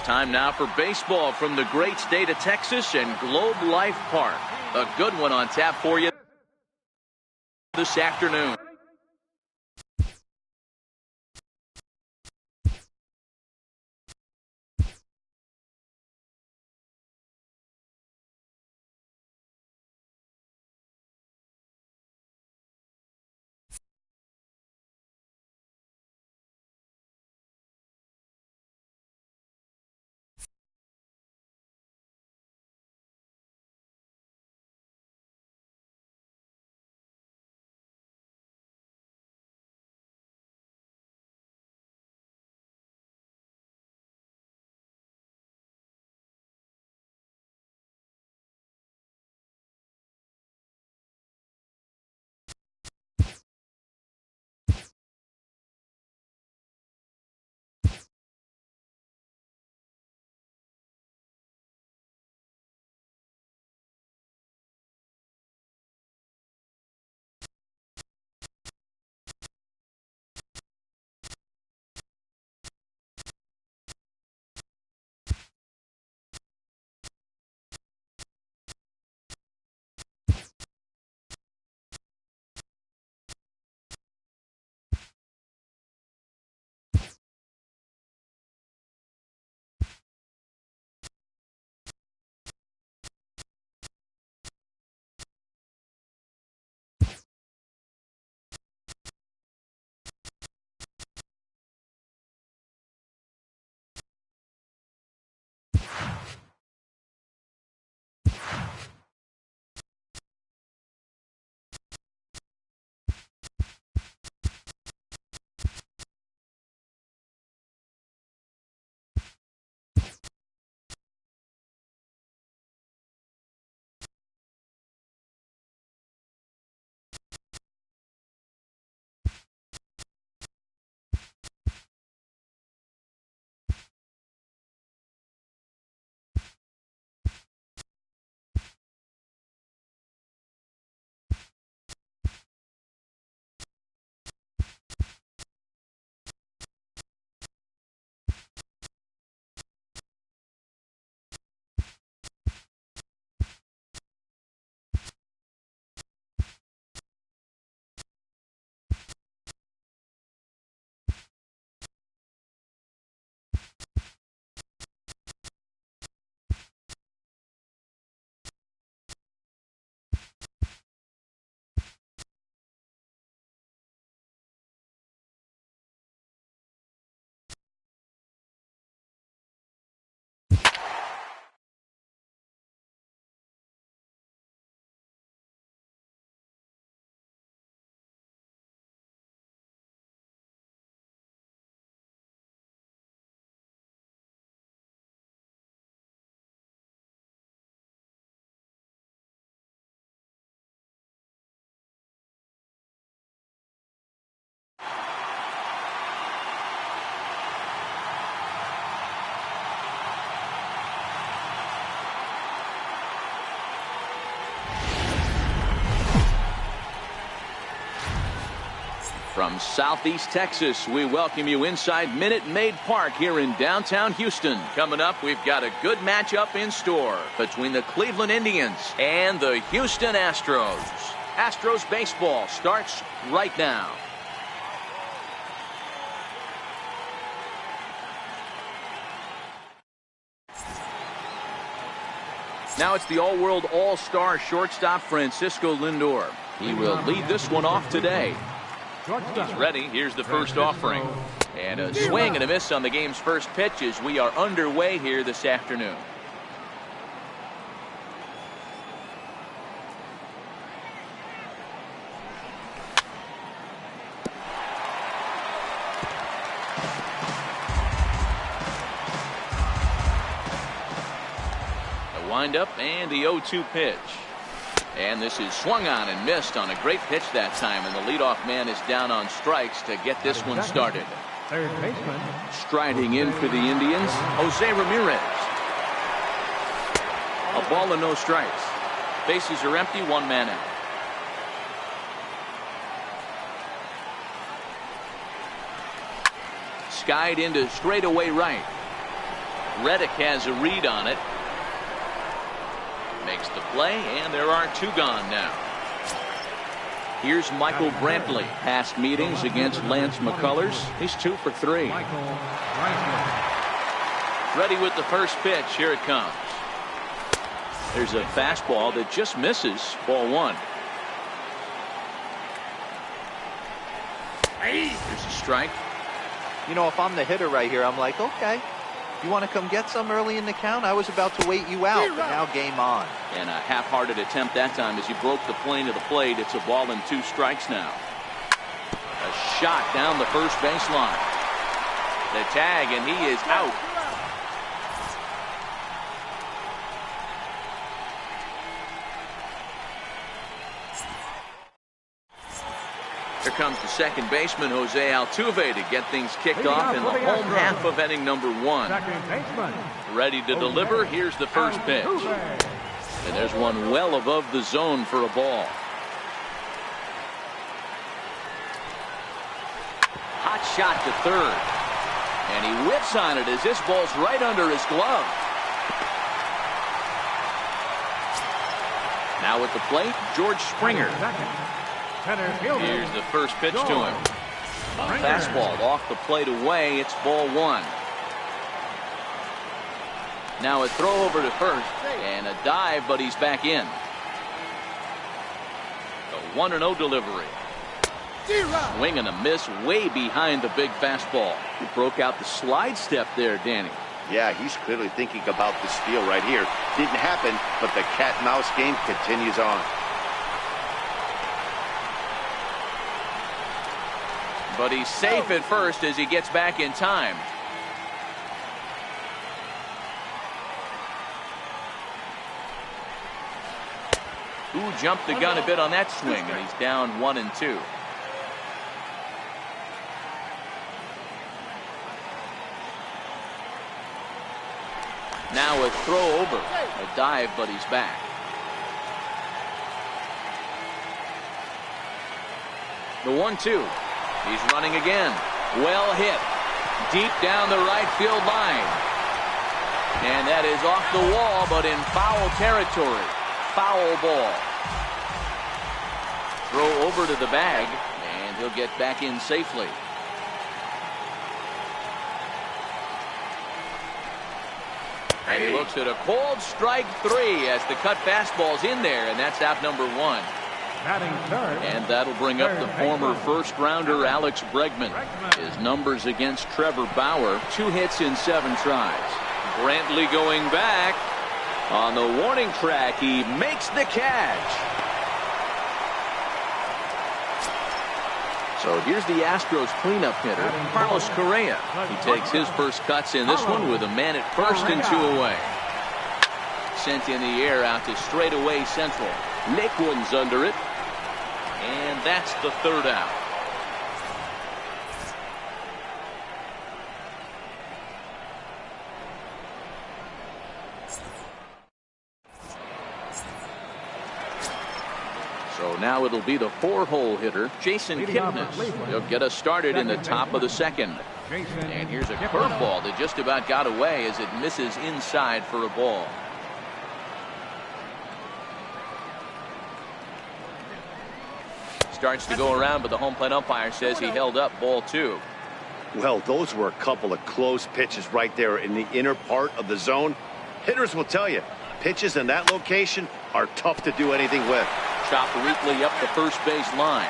time now for baseball from the great state of Texas and Globe Life Park. A good one on tap for you this afternoon. From Southeast Texas, we welcome you inside Minute Maid Park here in downtown Houston. Coming up, we've got a good matchup in store between the Cleveland Indians and the Houston Astros. Astros baseball starts right now. Now it's the all-world all-star shortstop Francisco Lindor. He will lead this one off today. He's ready. Here's the first offering. And a swing and a miss on the game's first pitch as we are underway here this afternoon. The windup and the 0-2 pitch. And this is swung on and missed on a great pitch that time. And the leadoff man is down on strikes to get this one started. Third baseman. Striding in for the Indians, Jose Ramirez. A ball and no strikes. Bases are empty, one man out. Skied into straightaway right. Reddick has a read on it. Makes the play, and there are 2 gone now. Here's Michael Brantley. Past meetings against Lance McCullers. He's 2 for 3. Ready with the first pitch. Here it comes. There's a fastball that just misses. Ball 1. There's a strike. You know, if I'm the hitter right here, I'm like, okay, you want to come get some early in the count? I was about to wait you out, but now game on. And a half-hearted attempt that time as he broke the plane to the plate. It's a ball and 2 strikes now. A shot down the first baseline. The tag, and he is out. Here comes the second baseman, Jose Altuve, to get things kicked off in the home half of inning number 1. Ready to deliver. Here's the first pitch. And there's one well above the zone for a ball. Hot shot to third. And he whips on it as this ball's right under his glove. Now at the plate, George Springer. Here's the first pitch to him. A fastball off the plate away. It's ball 1. Now a throw over to first and a dive, but he's back in. The 1-0 delivery. Swing and a miss way behind the big fastball. He broke out the slide step there, Danny. Yeah, he's clearly thinking about the steal right here. Didn't happen, but the cat-mouse game continues on. But he's safe at first as he gets back in time. Who jumped the gun a bit on that swing, and he's down 1-2. Now a throw over, a dive, but he's back. The 1-2. He's running again. Well hit. Deep down the right field line. And that is off the wall, but in foul territory. Foul ball. Throw over to the bag, and he'll get back in safely. And he looks at a cold strike 3 as the cut fastball's in there, and that's out number 1. And that'll bring up the former first-rounder Alex Bregman. His numbers against Trevor Bauer, 2 hits in 7 tries. Brantley going back. On the warning track, he makes the catch. So here's the Astros cleanup hitter, Carlos Correa. He takes his first cuts in this one with a man at first and 2 away. Sent in the air out to straightaway central. Nick Wooden's under it. And that's the 3rd out. So now it'll be the 4-hole hitter, Jason Kipnis. He'll get us started in the top of the 2nd. And here's a curveball that just about got away as it misses inside for a ball. Starts to go around, but the home plate umpire says he held up ball 2. Well, those were a couple of close pitches right there in the inner part of the zone. Hitters will tell you, pitches in that location are tough to do anything with. Chop weakly up the first base line.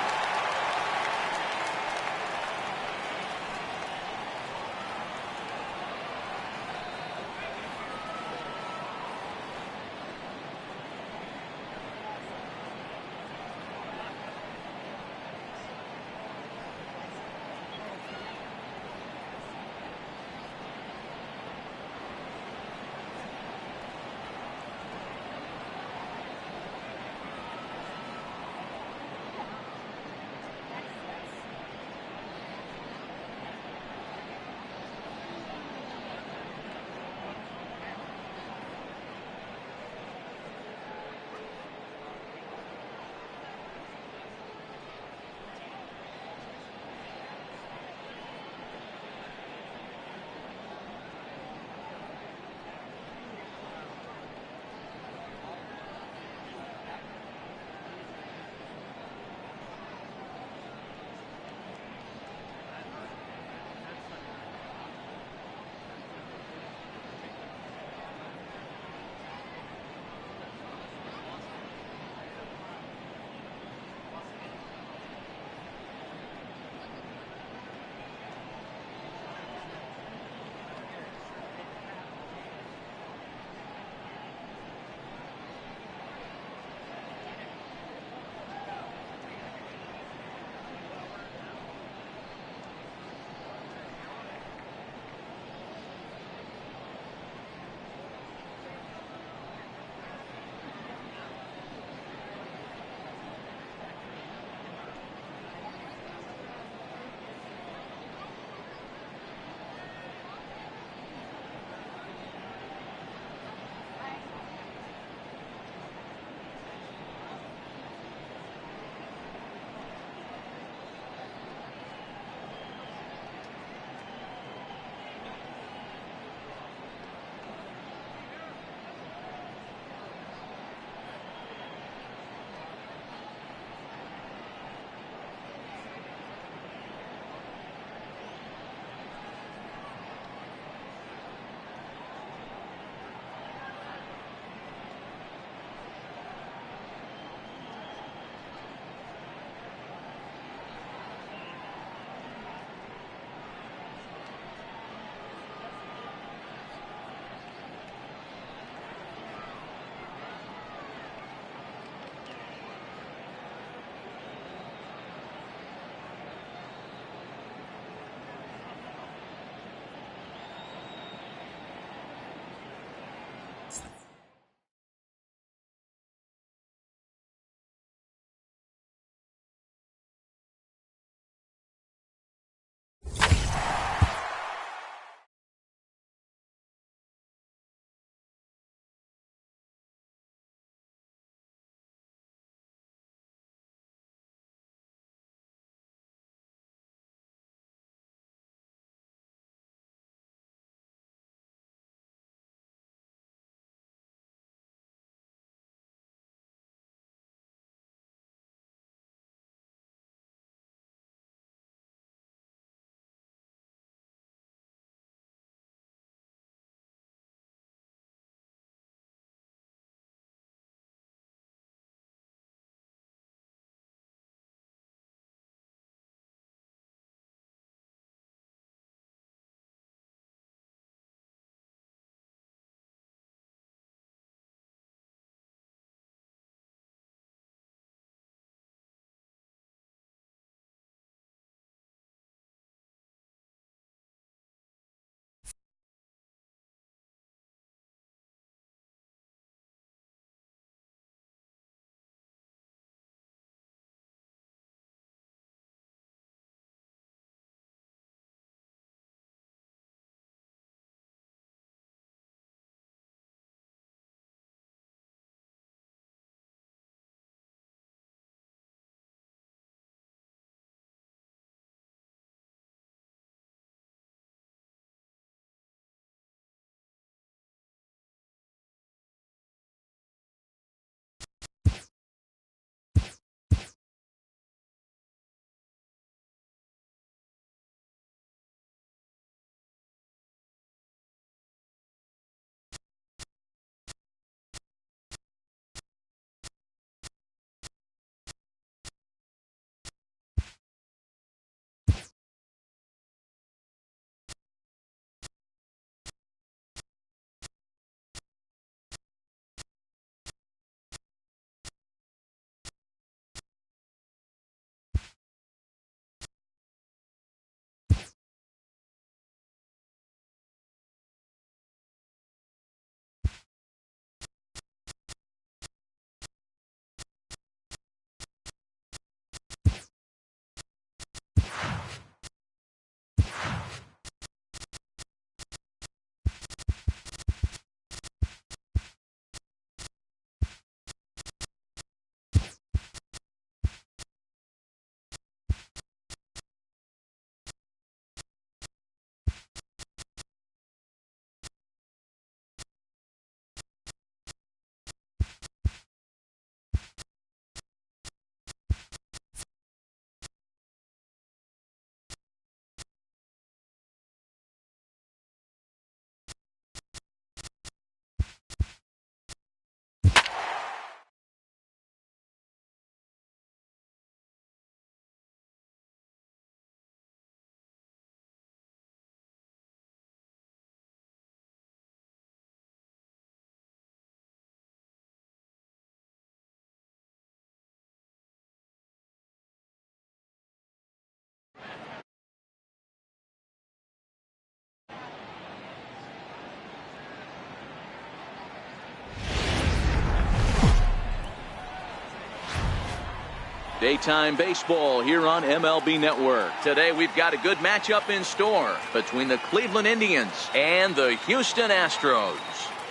Daytime baseball here on MLB Network. Today we've got a good matchup in store between the Cleveland Indians and the Houston Astros.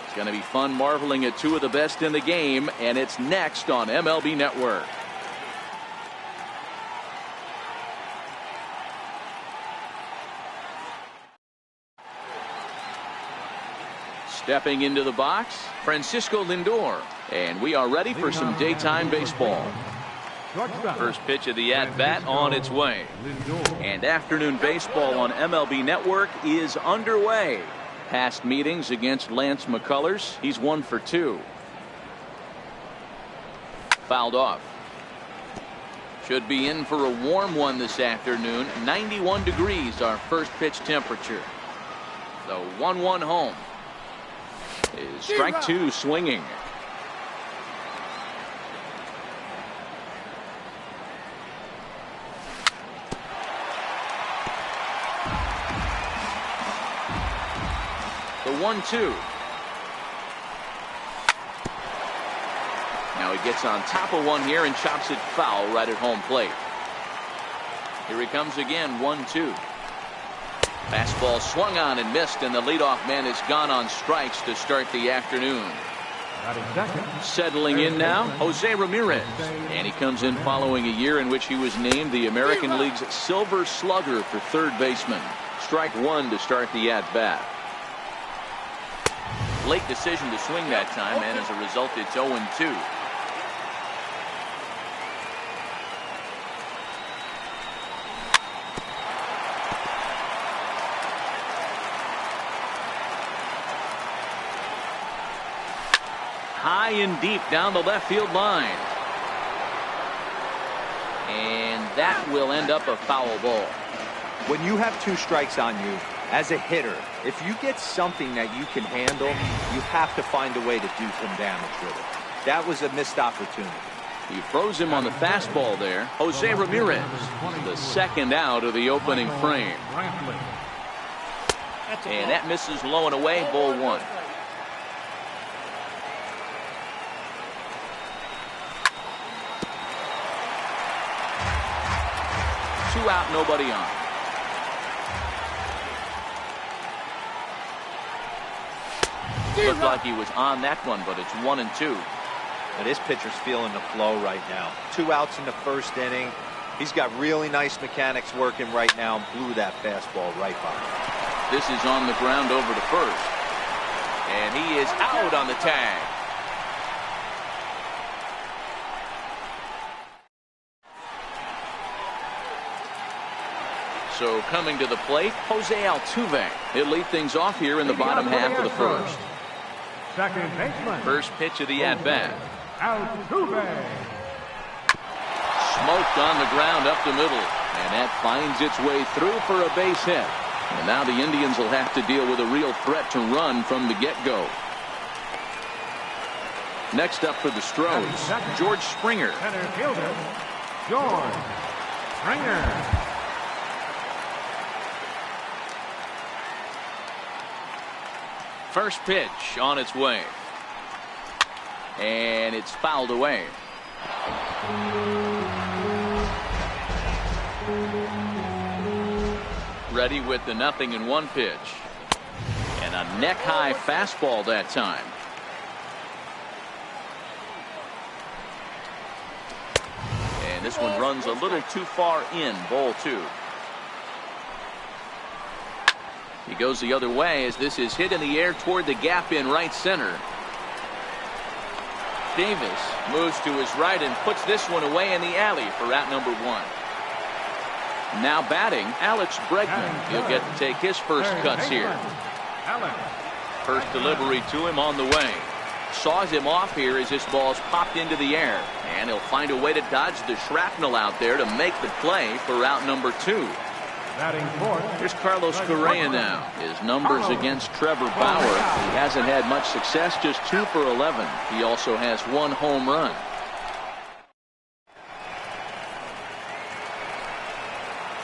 It's going to be fun marveling at two of the best in the game, and it's next on MLB Network. Stepping into the box, Francisco Lindor, and we are ready for some daytime baseball. First pitch of the at-bat on its way. And afternoon baseball on MLB Network is underway. Past meetings against Lance McCullers, he's 1 for 2. Fouled off. Should be in for a warm one this afternoon. 91 degrees our first pitch temperature. The 1-1 home is strike 2 swinging. The 1-2. Now he gets on top of one here and chops it foul right at home plate. Here he comes again. 1-2. Fastball swung on and missed, and the leadoff man has gone on strikes to start the afternoon. Settling in now, Jose Ramirez. And he comes in following a year in which he was named the American League's Silver Slugger for third baseman. Strike 1 to start the at-bat. Late decision to swing that time, and as a result, it's 0-2. High and deep down the left field line. And that will end up a foul ball. When you have 2 strikes on you, as a hitter, if you get something that you can handle, you have to find a way to do some damage with it. That was a missed opportunity. He froze him on the fastball there. Jose Ramirez, the second out of the opening frame. And that misses low and away, ball 1. Two out, nobody on. Looked like he was on that one, but it's 1-2. And this pitcher's feeling the flow right now. 2 outs in the first inning. He's got really nice mechanics working right now. Blew that fastball right by him. This is on the ground over to first. And he is out on the tag. So coming to the plate, Jose Altuve. He'll lead things off here in the bottom half of the first. Second baseman. First pitch of the at-bat. Altuve. Smoked on the ground up the middle. And that finds its way through for a base hit. And now the Indians will have to deal with a real threat to run from the get-go. Next up for the Stros, George Springer. Center fielder, George Springer. First pitch on its way. And it's fouled away. Ready with the 0-1 pitch. And a neck-high fastball that time. And this one runs a little too far in, ball 2. He goes the other way as this is hit in the air toward the gap in right center. Davis moves to his right and puts this one away in the alley for out number 1. Now batting, Alex Bregman. He'll get to take his first cuts here. First delivery to him on the way. Saws him off here as this ball's popped into the air. And he'll find a way to dodge the shrapnel out there to make the play for out number 2. Here's Carlos Correa now. His numbers against Trevor Bauer. He hasn't had much success, just 2 for 11. He also has 1 home run.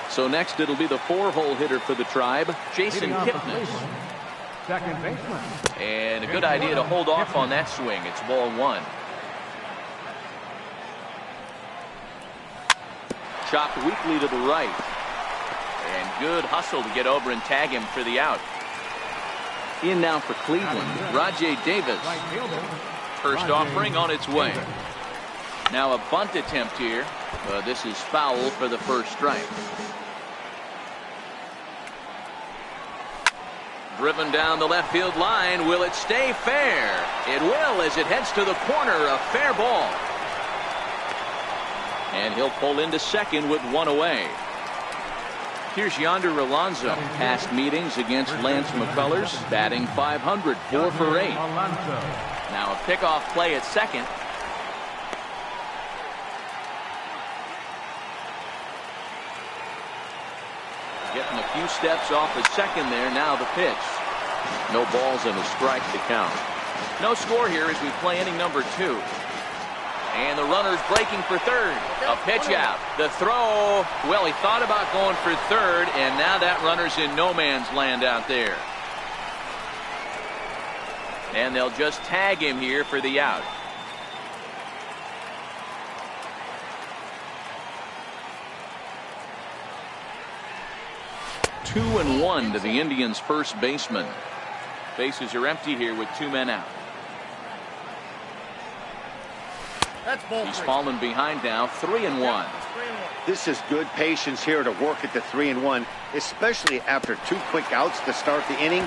So next it'll be the 4-hole hitter for the Tribe, Jason Kipnis. Second baseman. And a good idea to hold off on that swing. It's ball 1. chopped weakly to the right. And good hustle to get over and tag him for the out. In now for Cleveland, Rajay Davis. First offering on its way. Now a bunt attempt here. This is foul for the first strike. Driven down the left field line. Will it stay fair? It will as it heads to the corner. A fair ball. And he'll pull into second with one away. Here's Yonder Alonso. Past meetings against Lance McCullers, batting .500, 4 for 8. Now a pickoff play at second. Getting a few steps off the second there. Now the pitch. No balls and a strike to count. No score here as we play inning number 2. And the runner's breaking for third. A pitch out. The throw. Well, he thought about going for third, and now that runner's in no man's land out there. And they'll just tag him here for the out. Two and one to the Indians' first baseman. Bases are empty here with 2 men out. He's fallen behind now, 3-1. This is good patience here to work at the 3-1, especially after 2 quick outs to start the inning.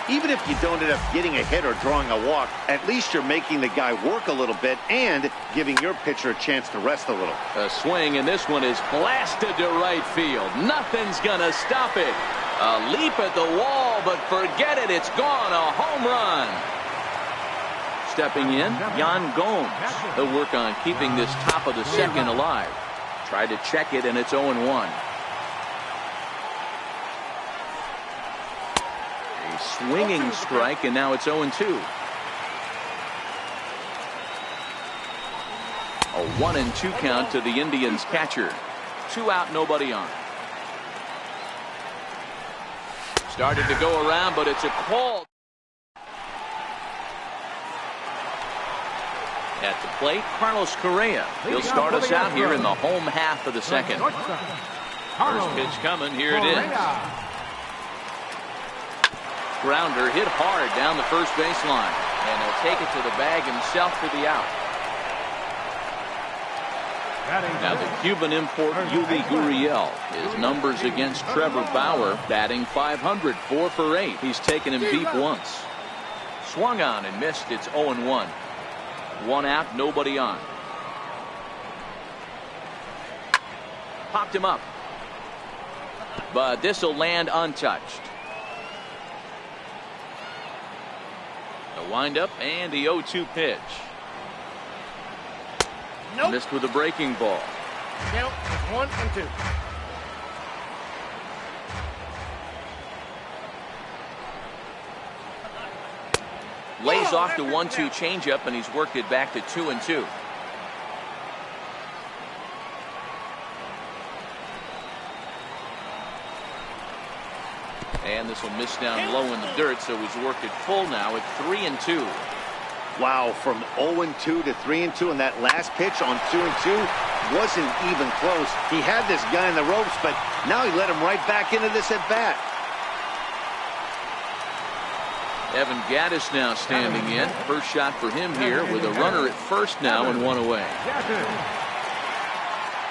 Even if you don't end up getting a hit or drawing a walk, at least you're making the guy work a little bit and giving your pitcher a chance to rest a little. A swing, and this one is blasted to right field. Nothing's gonna stop it. A leap at the wall, but forget it. It's gone. A home run. Stepping in, Yan Gomes. He'll work on keeping this top of the second alive. Tried to check it, and it's 0-1. A swinging strike, and now it's 0-2. A 1-2 count to the Indians' catcher. 2 out, nobody on. Started to go around, but it's a call. At the plate, Carlos Correa. He'll start us out here in the home half of the second. First pitch coming. Here it is. Grounder hit hard down the first baseline. And he'll take it to the bag himself for the out. Now the Cuban import Yuli Gurriel. His numbers against Trevor Bauer, batting .500, 4 for 8. He's taken him deep once. Swung on and missed. It's 0-1. 1 out, nobody on. Popped him up. But this will land untouched. The windup and the 0-2 pitch. Nope. Missed with a breaking ball. Count 1 and 2. Lays off the 1-2 changeup, and he's worked it back to 2-2. And this will miss down low in the dirt, so he's worked it full now at 3-2. Wow, from 0-2 to 3-2, and that last pitch on 2-2 wasn't even close. He had this guy in the ropes, but now he let him right back into this at bat. Evan Gaddis now standing in. First shot for him here with a runner at first now and 1 away.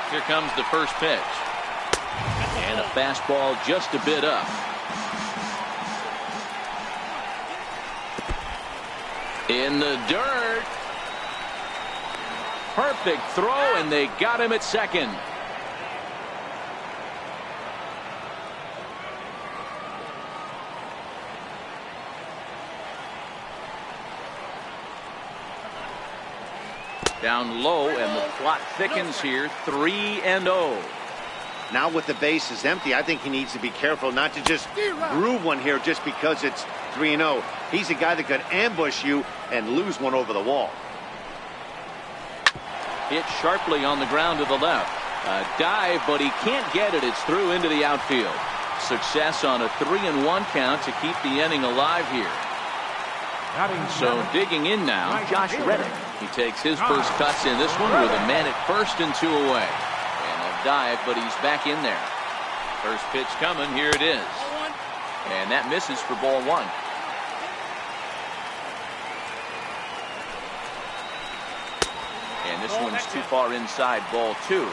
Here comes the first pitch. And a fastball just a bit up. In the dirt. Perfect throw, and they got him at second. Down low, and the plot thickens here. 3-0. Now with the bases empty, I think he needs to be careful not to just groove one here just because it's 3-0. He's a guy that could ambush you and lose one over the wall. Hit sharply on the ground to the left. A dive, but he can't get it. It's through into the outfield. Success on a 3-1 count to keep the inning alive here. So digging in now, Josh Reddick. He takes his first cuts in this one with a man at first and 2 away. And a dive, but he's back in there. First pitch coming. Here it is. And that misses for ball one. And this one's too far inside, ball two.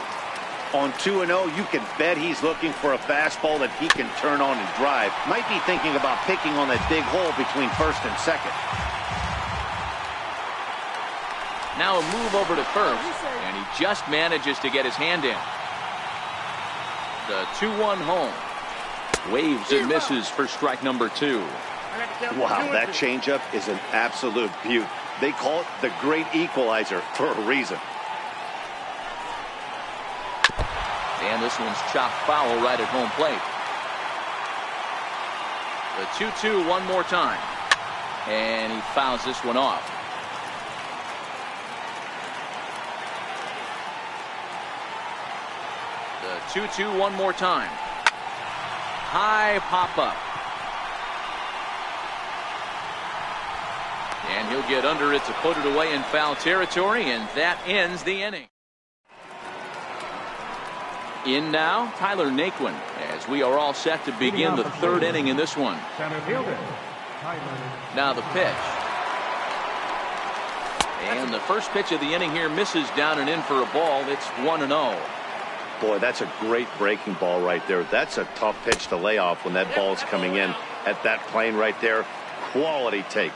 On 2-0, you can bet he's looking for a fastball that he can turn on and drive. Might be thinking about picking on that big hole between first and second. Now a move over to first, and he just manages to get his hand in. The 2-1 home. Waves and misses for strike number two. Wow, that changeup is an absolute beaut. They call it the great equalizer for a reason. And this one's chopped foul right at home plate. The 2-2 one more time. And he fouls this one off. The 2-2 one more time. High pop up. And he'll get under it to put it away in foul territory, and that ends the inning. In now, Tyler Naquin, as we are all set to begin the third inning in this one. Center fielder, Now the pitch. And the first pitch of the inning here misses down and in for a ball. It's 1-0. Boy, that's a great breaking ball right there. That's a tough pitch to lay off when that ball's coming in at that plane right there. Quality take.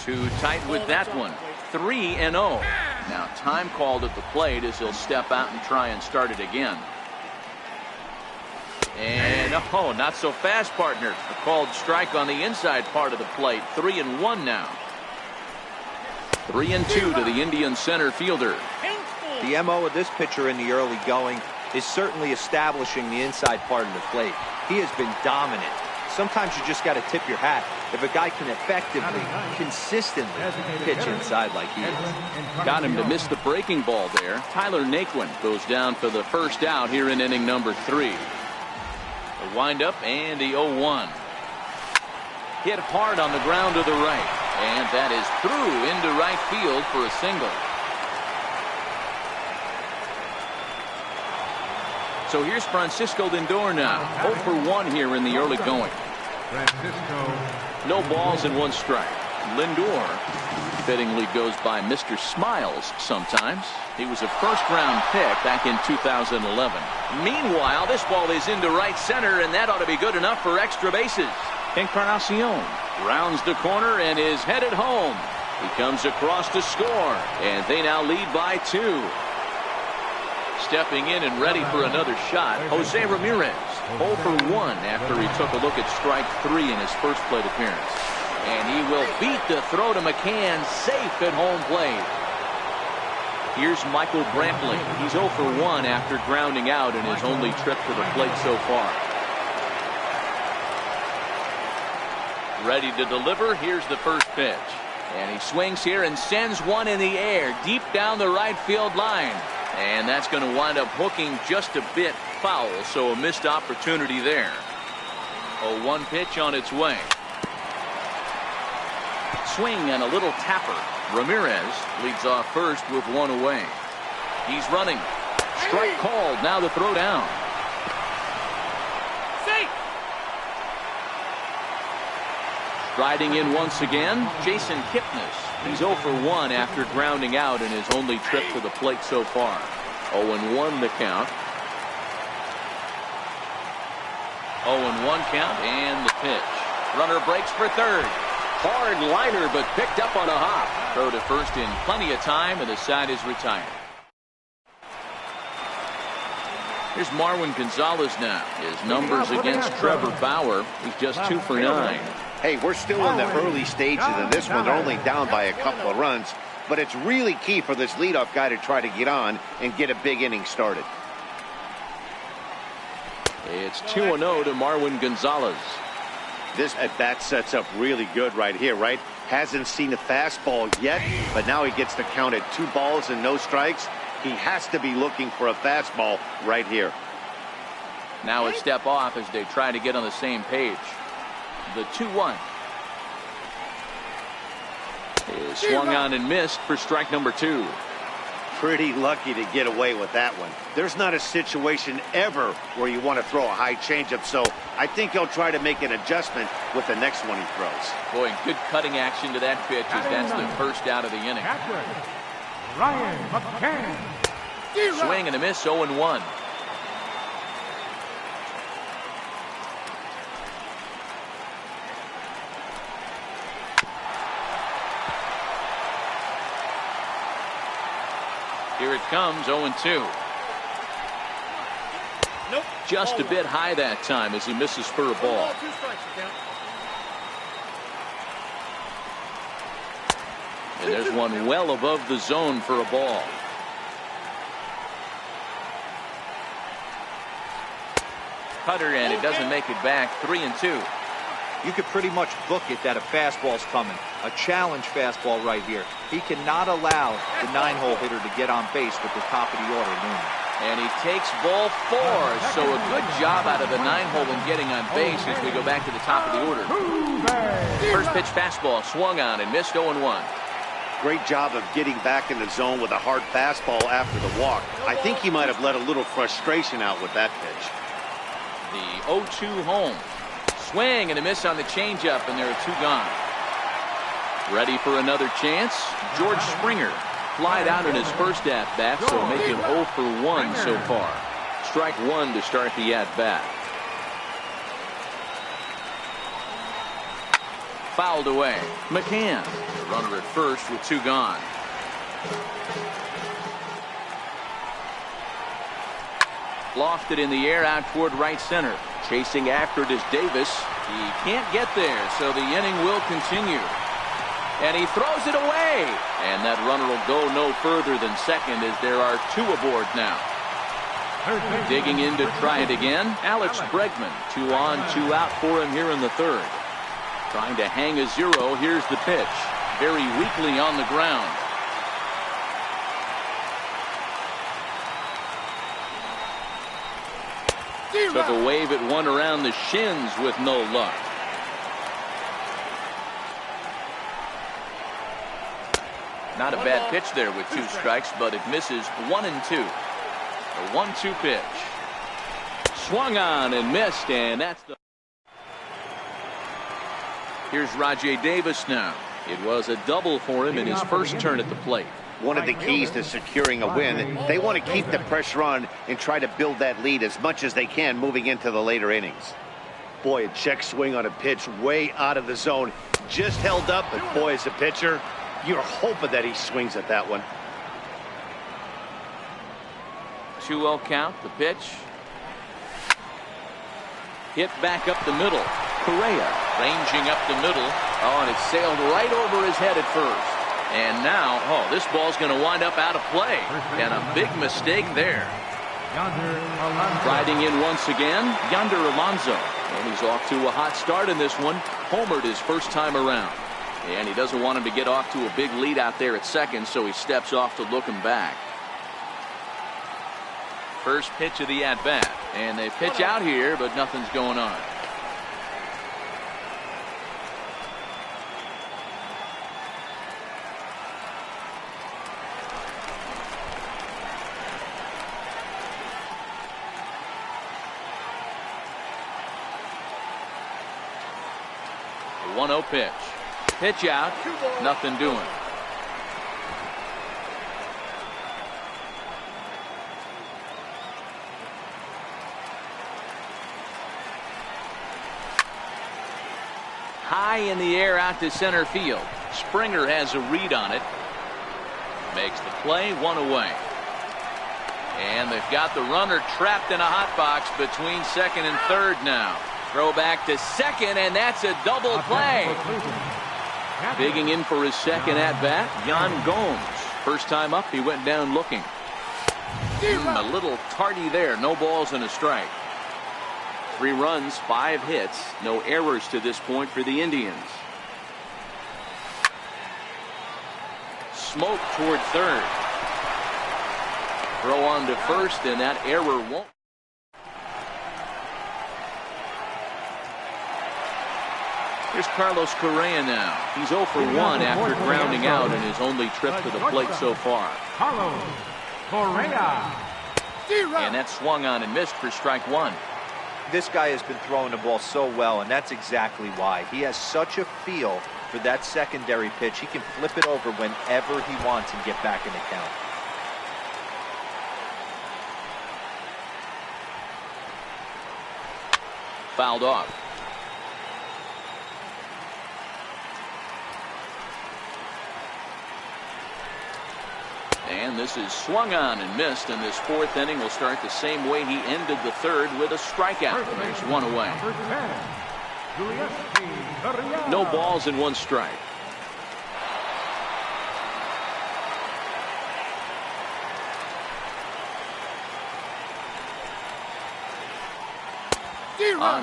Too tight with that one. 3-0. Now time called at the plate as he'll step out and try and start it again. And oh, not so fast, partner. A called strike on the inside part of the plate. 3-1 now. 3-2 to the Indian center fielder. The MO of this pitcher in the early going is certainly establishing the inside part of the plate. He has been dominant. Sometimes you just got to tip your hat if a guy can effectively, consistently pitch inside like he is. Got him to miss the breaking ball there. Tyler Naquin goes down for the first out here in inning number 3. The windup and the 0-1. Hit hard on the ground to the right. And that is through into right field for a single. So here's Francisco Lindor now. 0 for 1 here in the early going. Francisco. No balls and 1 strike. Lindor fittingly goes by Mr. Smiles sometimes. He was a first-round pick back in 2011. Meanwhile, this ball is into right center, and that ought to be good enough for extra bases. Encarnacion rounds the corner and is headed home. He comes across to score, and they now lead by 2. Stepping in and ready for another shot, Jose Ramirez. 0 for 1 after he took a look at strike 3 in his first plate appearance. And he will beat the throw to McCann, safe at home plate. Here's Michael Brantley. He's 0 for 1 after grounding out in his only trip to the plate so far. Ready to deliver. Here's the first pitch. And he swings here and sends one in the air deep down the right field line. And that's going to wind up hooking just a bit foul, so a missed opportunity there. A 1 pitch on its way. Swing and a little tapper. Ramirez leads off first with 1 away. He's running. Strike called. Now the throw down. Safe. Striding in once again, Jason Kipnis. He's 0 for 1 after grounding out in his only trip to the plate so far. 0-1 the count. 0-1 count and the pitch. Runner breaks for third. Hard liner, but picked up on a hop. Throw to first in plenty of time, and the side is retired. Here's Marwin Gonzalez now. His numbers against Trevor Bauer. He's just 2 for 9. Hey, we're still in the early stages of this one. They're only down by a couple of runs, but it's really key for this leadoff guy to try to get on and get a big inning started. It's 2-0 to Marwin Gonzalez. This at-bat sets up really good right here, right? Hasn't seen a fastball yet, but now he gets to count at 2 balls and no strikes. He has to be looking for a fastball right here. Now a step off as they try to get on the same page. The 2-1 is swung on and missed for strike number 2. pretty lucky to get away with that one. There's not a situation ever where you want to throw a high changeup, so I think he'll try to make an adjustment with the next one he throws. Boy, good cutting action to that pitch as that's the first out of the inning. Ryan McCann. Swing and a miss, 0-1. Here it comes, 0-2. Nope. Just a bit high that time as he misses for a ball. 2 strikes, count. And there's one well above the zone for a ball. Cutter, and it doesn't make it back. 3-2. You could pretty much book it that a fastball's coming. A challenge fastball right here. He cannot allow the 9-hole hitter to get on base with the top of the order looming. And he takes ball 4. So a good job out of the 9-hole in getting on base as we go back to the top of the order. First pitch fastball swung on and missed, 0-1. Great job of getting back in the zone with a hard fastball after the walk. I think he might have let a little frustration out with that pitch. The 0-2 home. Swing and a miss on the changeup, and there are 2 gone. Ready for another chance? George Springer flied out in his first at-bat, so make him 0 for 1 so far. Strike 1 to start the at-bat. Fouled away. McCann, the runner at first with 2 gone. Lofted in the air out toward right center. Chasing after it is Davis. He can't get there, so the inning will continue. And he throws it away. And that runner will go no further than second as there are 2 aboard now. Digging in to try it again, Alex Bregman. 2 on, 2 out for him here in the 3rd. Trying to hang a 0. Here's the pitch. Very weakly on the ground. Took a wave at one around the shins with no luck. Not a bad pitch there with 2 strikes, but it misses 1-2. A 1-2 pitch. Swung on and missed, and that's the... Here's Rajay Davis now. It was a double for him in his first turn at the plate. One of the keys to securing a win, they want to keep the pressure on and try to build that lead as much as they can moving into the later innings. Boy, a check swing on a pitch way out of the zone. Just held up, but boy, as a pitcher, you're hoping that he swings at that one. 2-0 count, the pitch. Hit back up the middle. Correa ranging up the middle. Oh, and it sailed right over his head at first. And now, this ball's going to wind up out of play. And a big mistake there. Riding in once again, Yonder Alonso. And he's off to a hot start in this one. Homered his first time around. And he doesn't want him to get off to a big lead out there at second, so he steps off to look him back. First pitch of the at-bat. And they pitch out here, but nothing's going on. The 1-0 pitch. Pitch out. Nothing doing. High in the air out to center field. Springer has a read on it. Makes the play, 1 away. And they've got the runner trapped in a hot box between second and third now. Throw back to second, and that's a double play. Digging in for his second at-bat, Yan Gomes. First time up, he went down looking. A little tardy there. No balls and a strike. 3 runs, 5 hits. No errors to this point for the Indians. Smoke toward third. Throw on to first, and that error won't. Here's Carlos Correa now. He's 0 for 1 after grounding out in his only trip to the plate so far. Carlos Correa. And that swung on and missed for strike 1. This guy has been throwing the ball so well, and that's exactly why. He has such a feel for that secondary pitch. He can flip it over whenever he wants and get back in the count. Fouled off. And this is swung on and missed, and this 4th inning will start the same way he ended the 3rd with a strikeout. There's 1 away. No balls and 1 strike.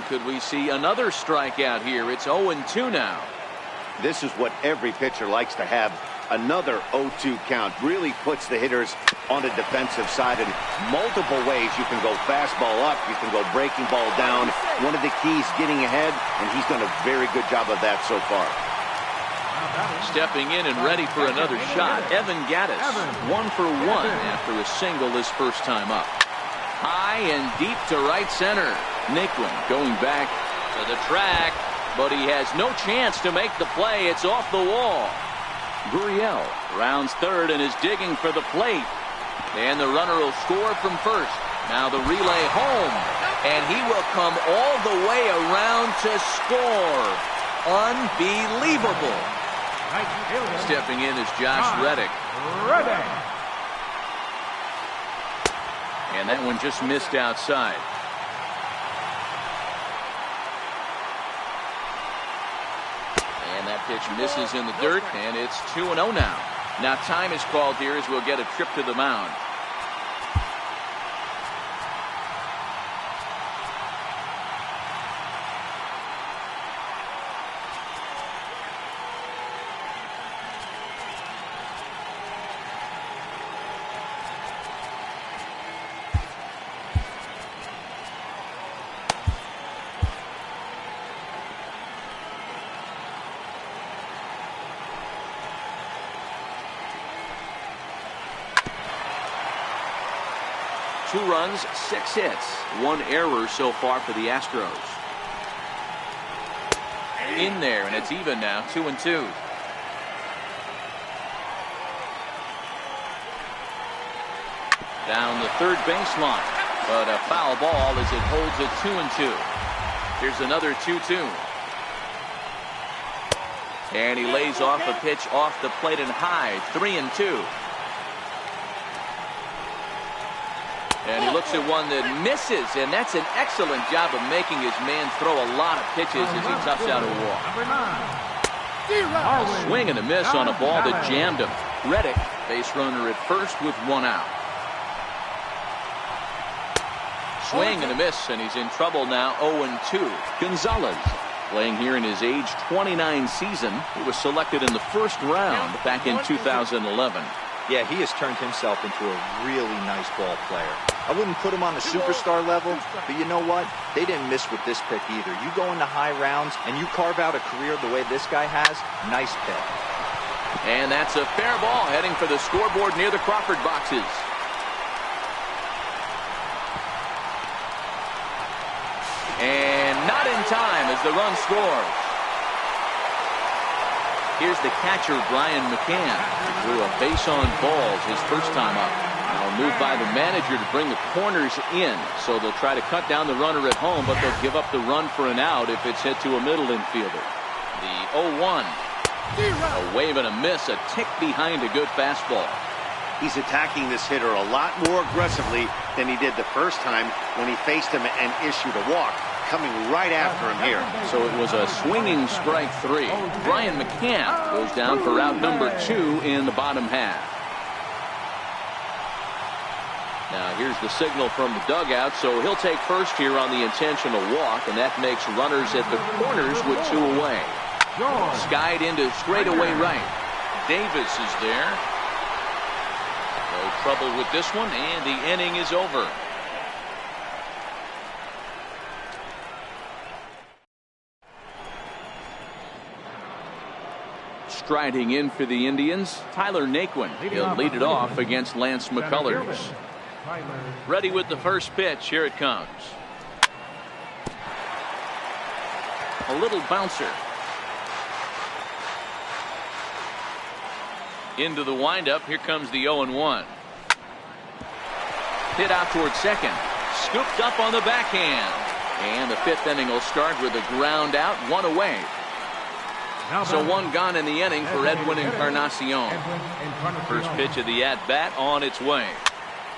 Could we see another strikeout here? It's 0-2 now. This is what every pitcher likes to have. Another 0-2 count really puts the hitters on the defensive side in multiple ways. You can go fastball up, you can go breaking ball down. One of the keys, getting ahead, and he's done a very good job of that so far. Stepping in and ready for another shot, Evan Gattis, 1 for 1 after a single his first time up. High and deep to right center. Nicklin going back to the track, but he has no chance to make the play. It's off the wall. Gurriel rounds 3rd and is digging for the plate. And the runner will score from first. Now the relay home, and he will come all the way around to score. Unbelievable. Stepping in is Josh Reddick. And that one just missed outside. And that pitch misses in the dirt, and it's 2-0 now. Now time is called here as we'll get a trip to the mound. Two runs, 6 hits, 1 error so far for the Astros. In there, and it's even now, 2-2. Down the third baseline, but a foul ball as it holds it 2-2. Here's another 2-2. And he lays off a pitch off the plate and high, 3-2. And he looks at one that misses, and that's an excellent job of making his man throw a lot of pitches as he toughs out a walk. A swing and a miss on a ball that jammed him. Reddick, base runner at first with 1 out. Swing and a miss, and he's in trouble now, 0-2. Gonzalez, playing here in his age 29 season. He was selected in the 1st round back in 2011. Yeah, he has turned himself into a really nice ball player. I wouldn't put him on the superstar level, but you know what? They didn't miss with this pick either. You go into high rounds and you carve out a career the way this guy has, nice pick. And that's a fair ball heading for the scoreboard near the Crawford boxes. And not in time as the run scores. Here's the catcher, Brian McCann, who threw a base on balls his first time up. Now moved by the manager to bring the corners in, so they'll try to cut down the runner at home, but they'll give up the run for an out if it's hit to a middle infielder. The 0-1. A wave and a miss, a tick behind a good fastball. He's attacking this hitter a lot more aggressively than he did the first time when he faced him and issued a walk. Coming right after him here. So it was a swinging strike 3. Brian McCann goes down for out number 2 in the bottom half. Now here's the signal from the dugout, so he'll take first here on the intentional walk, and that makes runners at the corners with 2 away. Skied into straightaway right. Davis is there. No trouble with this one, and the inning is over. Striding in for the Indians, Tyler Naquin. He'll lead it off against Lance McCullers. Ready with the first pitch. Here it comes. A little bouncer. Into the windup. Here comes the 0-1. Hit out towards second. Scooped up on the backhand. And the fifth inning will start with a ground out, one away. So one gone in the inning for Edwin Encarnacion. First pitch of the at-bat on its way.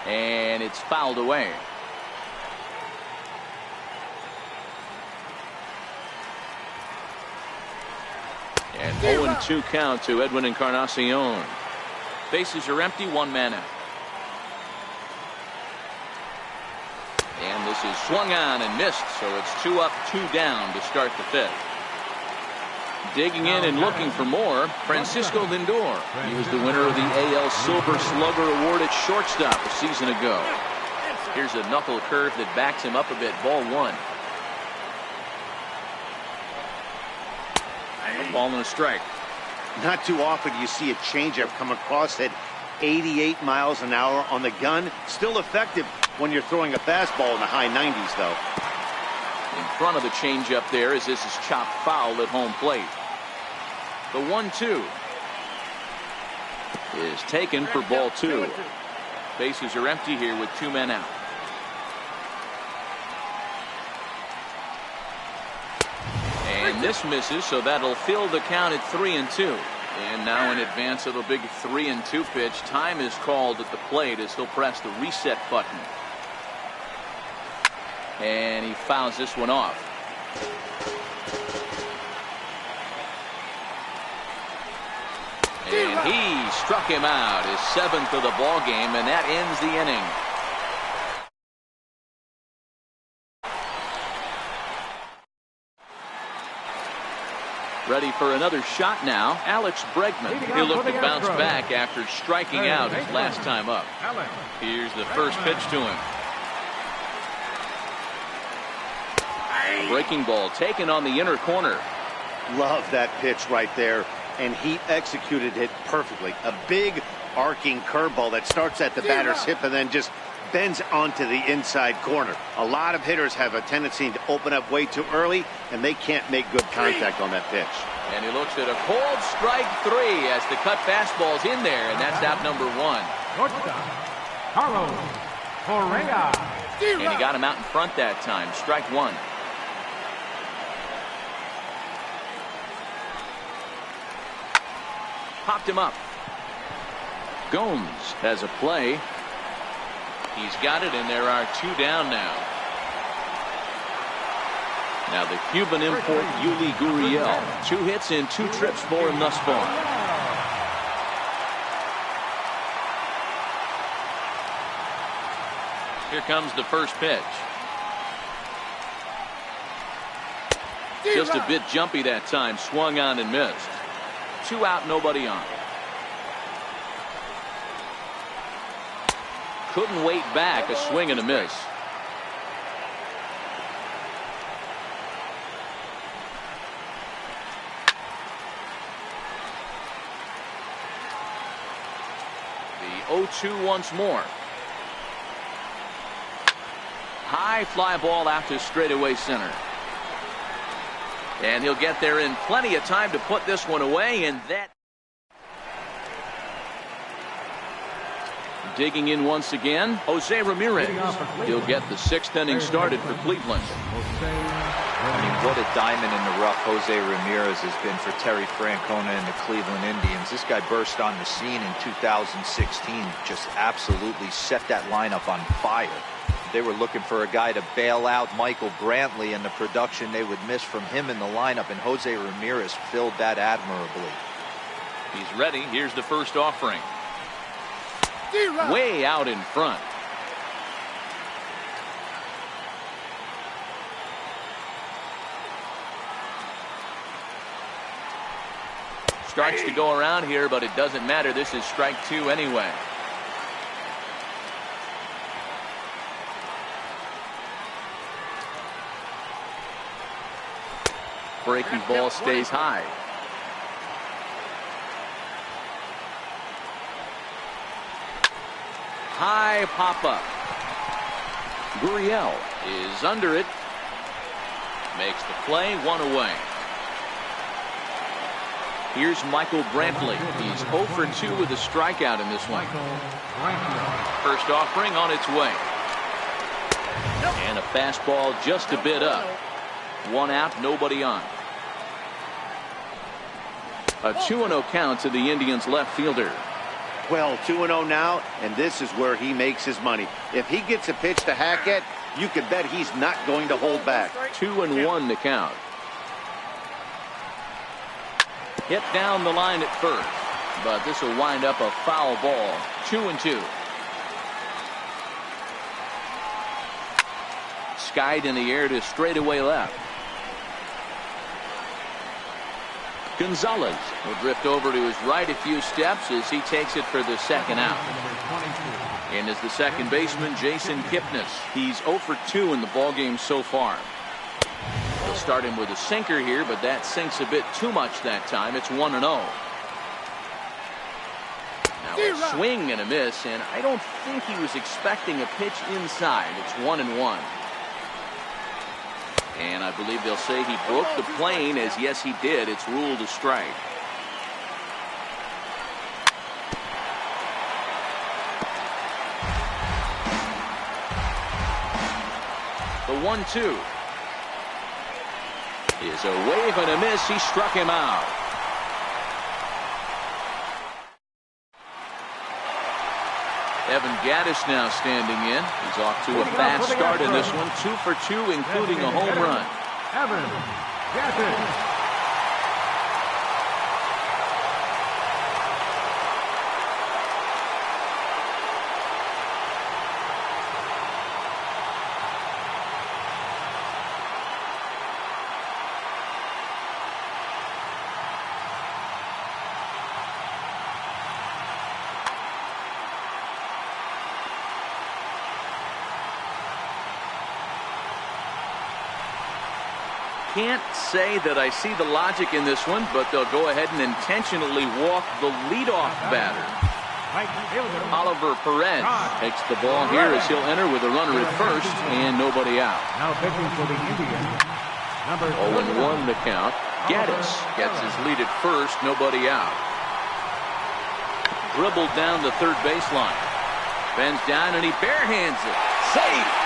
And it's fouled away. And 0-2 count to Edwin Encarnacion. Bases are empty, one man out. And this is swung on and missed, so it's 2 up, 2 down to start the fifth. Digging in and looking for more, Francisco Lindor. He was the winner of the AL Silver Slugger Award at shortstop a season ago. Here's a knuckle curve that backs him up a bit. Ball 1. A ball and a strike. Not too often you see a changeup come across at 88 miles an hour on the gun. Still effective when you're throwing a fastball in the high 90s, though. In front of the changeup there as this is chopped foul at home plate. The 1-2 is taken for ball 2. Bases are empty here with 2 men out. And this misses, so that'll fill the count at 3-2. And now in advance of a big 3-2 pitch, time is called at the plate as he'll press the reset button. And he fouls this one off. And he struck him out, his 7th of the ball game, and that ends the inning. Ready for another shot now, Alex Bregman. He'll look to bounce back after striking out his last time up. Here's the first pitch to him. A breaking ball taken on the inner corner. Love that pitch right there, and he executed it perfectly. A big arcing curveball that starts at the batter's hip and then just bends onto the inside corner. A lot of hitters have a tendency to open up way too early, and they can't make good contact on that pitch. And he looks at a cold strike 3 as the cut fastball's in there, and that's out number 1. Carlos Correa. And he got him out in front that time. Strike 1. Popped him up. Gomes has a play. He's got it, and there are 2 down now. Now the Cuban import Yuli Gurriel. 2 hits in 2 trips for him thus far. Here comes the first pitch. Just a bit jumpy that time. Swung on and missed. 2 out, nobody on. Couldn't wait back. A swing and a miss. The 0-2 once more. High fly ball out to straightaway center. And he'll get there in plenty of time to put this one away, and that. Digging in once again, Jose Ramirez. He'll get the 6th inning started for Cleveland. I mean, what a diamond in the rough Jose Ramirez has been for Terry Francona and the Cleveland Indians. This guy burst on the scene in 2016, just absolutely set that lineup on fire. They were looking for a guy to bail out Michael Brantley and the production they would miss from him in the lineup, and Jose Ramirez filled that admirably. He's ready. Here's the first offering. Way out in front. Starts to go around here, but it doesn't matter. This is strike 2 anyway. Breaking ball stays high. High pop-up. Gurriel is under it. Makes the play, 1 away. Here's Michael Brantley. He's 0 for 2 with a strikeout in this one. First offering on its way. And a fastball just a bit up. 1 out, nobody on. A 2-0 count to the Indians left fielder. Well, 2-0 now, and this is where he makes his money. If he gets a pitch to hack at, you can bet he's not going to hold back. 2-1 to count. Hit down the line at first, but this will wind up a foul ball. 2-2. Skied in the air to straightaway left. Gonzalez will drift over to his right a few steps as he takes it for the second out. And as the second baseman, Jason Kipnis. He's 0 for 2 in the ballgame so far. They'll start him with a sinker here, but that sinks a bit too much that time. It's 1-0. Now a swing and a miss, and I don't think he was expecting a pitch inside. It's 1-1. And I believe they'll say he broke the plane, as yes he did. It's ruled a strike. The 1-2 is a wave and a miss. He struck him out. Evan Gattis now standing in. He's off to a fast start in this one. 2 for 2, including a home run. Evan Gattis. Can't say that I see the logic in this one, but they'll go ahead and intentionally walk the leadoff batter. Oliver Perez takes the ball here as he'll enter with a runner at first and nobody out. Now pitching for the Indians, number 0-1 the count. Gattis gets his lead at first, nobody out. Dribbled down the third baseline. Bends down and he barehands it. Save!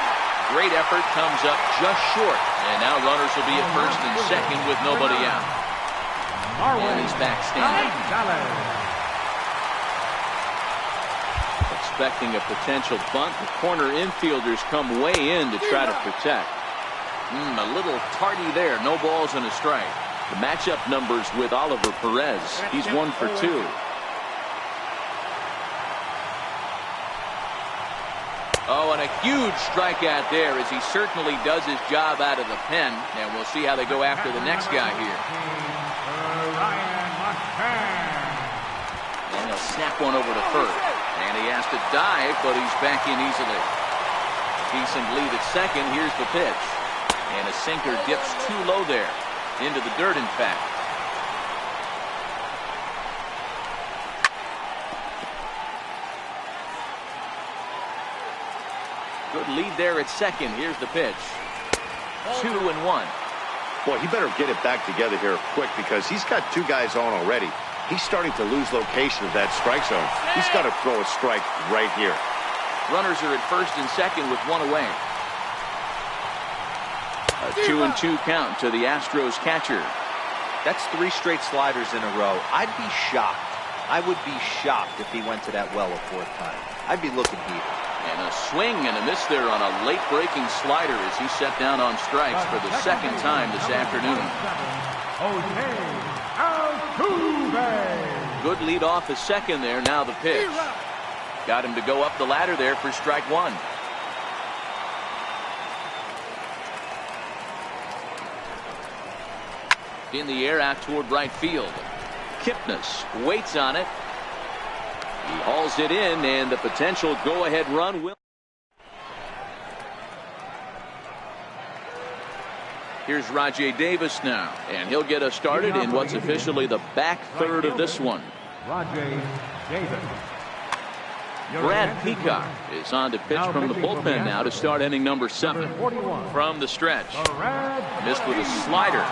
Great effort, comes up just short. And now runners will be at first and second with nobody out. And he's back standing. Expecting a potential bunt. The corner infielders come way in to try to protect. A little tardy there. No balls and a strike. The matchup numbers with Oliver Perez. He's 1 for 2. Oh, and a huge strikeout there as he certainly does his job out of the pen. And we'll see how they go after the next guy here. And he'll snap one over to first. And he has to dive, but he's back in easily. Decent lead at second. Here's the pitch. And a sinker dips too low there. Into the dirt, in fact. Good lead there at second. Here's the pitch. 2-1. Boy, he better get it back together here quick because he's got 2 guys on already. He's starting to lose location of that strike zone. He's got to throw a strike right here. Runners are at first and second with 1 away. A 2-2 count to the Astros catcher. That's 3 straight sliders in a row. I'd be shocked. I would be shocked if he went to that well a 4th time. I'd be looking here. And a swing and a miss there on a late-breaking slider as he set down on strikes for the second time this afternoon. Good lead off his second there. Now the pitch. Got him to go up the ladder there for strike 1. In the air out toward right field. Kipnis waits on it. He hauls it in, and the potential go-ahead run will. Here's Rajay Davis now, and he'll get us started in what's officially the back third of this one. Rajay Davis. Brad Peacock is on to pitch from the bullpen now to start inning number 7. From the stretch. Missed with a slider.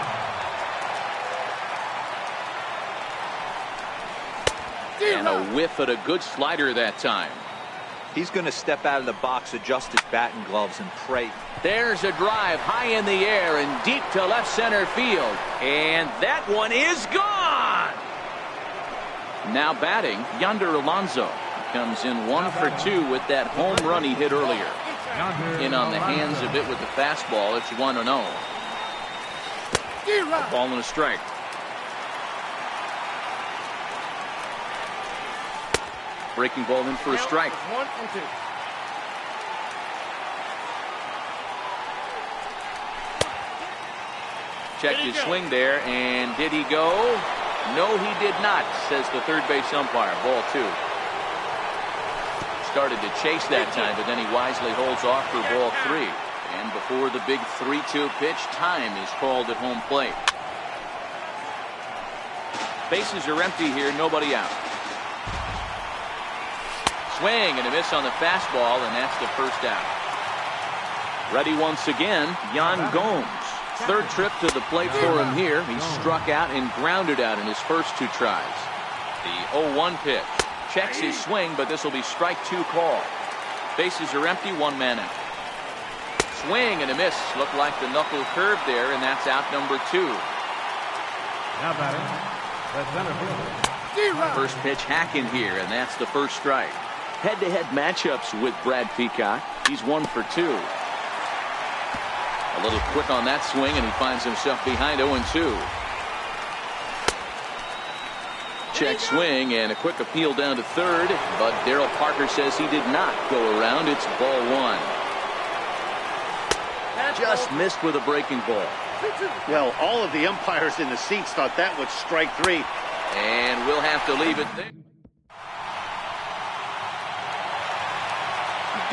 And a whiff at a good slider that time. He's going to step out of the box, adjust his batting gloves, and pray. There's a drive high in the air and deep to left center field. And that one is gone. Now batting, Yonder Alonso. Comes in 1 for 2 with that home run he hit earlier. In on the hands of it with the fastball. It's 1-0. A ball and a strike. Breaking ball in for a strike. 1-2. Checked his swing there, and did he go? No, he did not, says the third base umpire. Ball 2. Started to chase that time, but then he wisely holds off for ball 3. And before the big 3-2 pitch, time is called at home plate. Bases are empty here, nobody out. Swing and a miss on the fastball, and that's the first out. Ready once again, Yan Gomes. Third trip to the plate for him here. He struck out and grounded out in his first 2 tries. The 0-1 pitch. Checks his swing, but this will be strike 2 call. Bases are empty, 1 man out. Swing and a miss. Looked like the knuckle curve there, and that's out number 2. Now batting, the center fielder. First pitch hack in here, and that's the first strike. Head-to-head matchups with Brad Peacock. He's 1 for 2. A little quick on that swing, and he finds himself behind 0-2. Check swing and a quick appeal down to third, but Darryl Parker says he did not go around. It's ball 1. Just missed with a breaking ball. Well, all of the umpires in the seats thought that was strike 3. And we'll have to leave it there.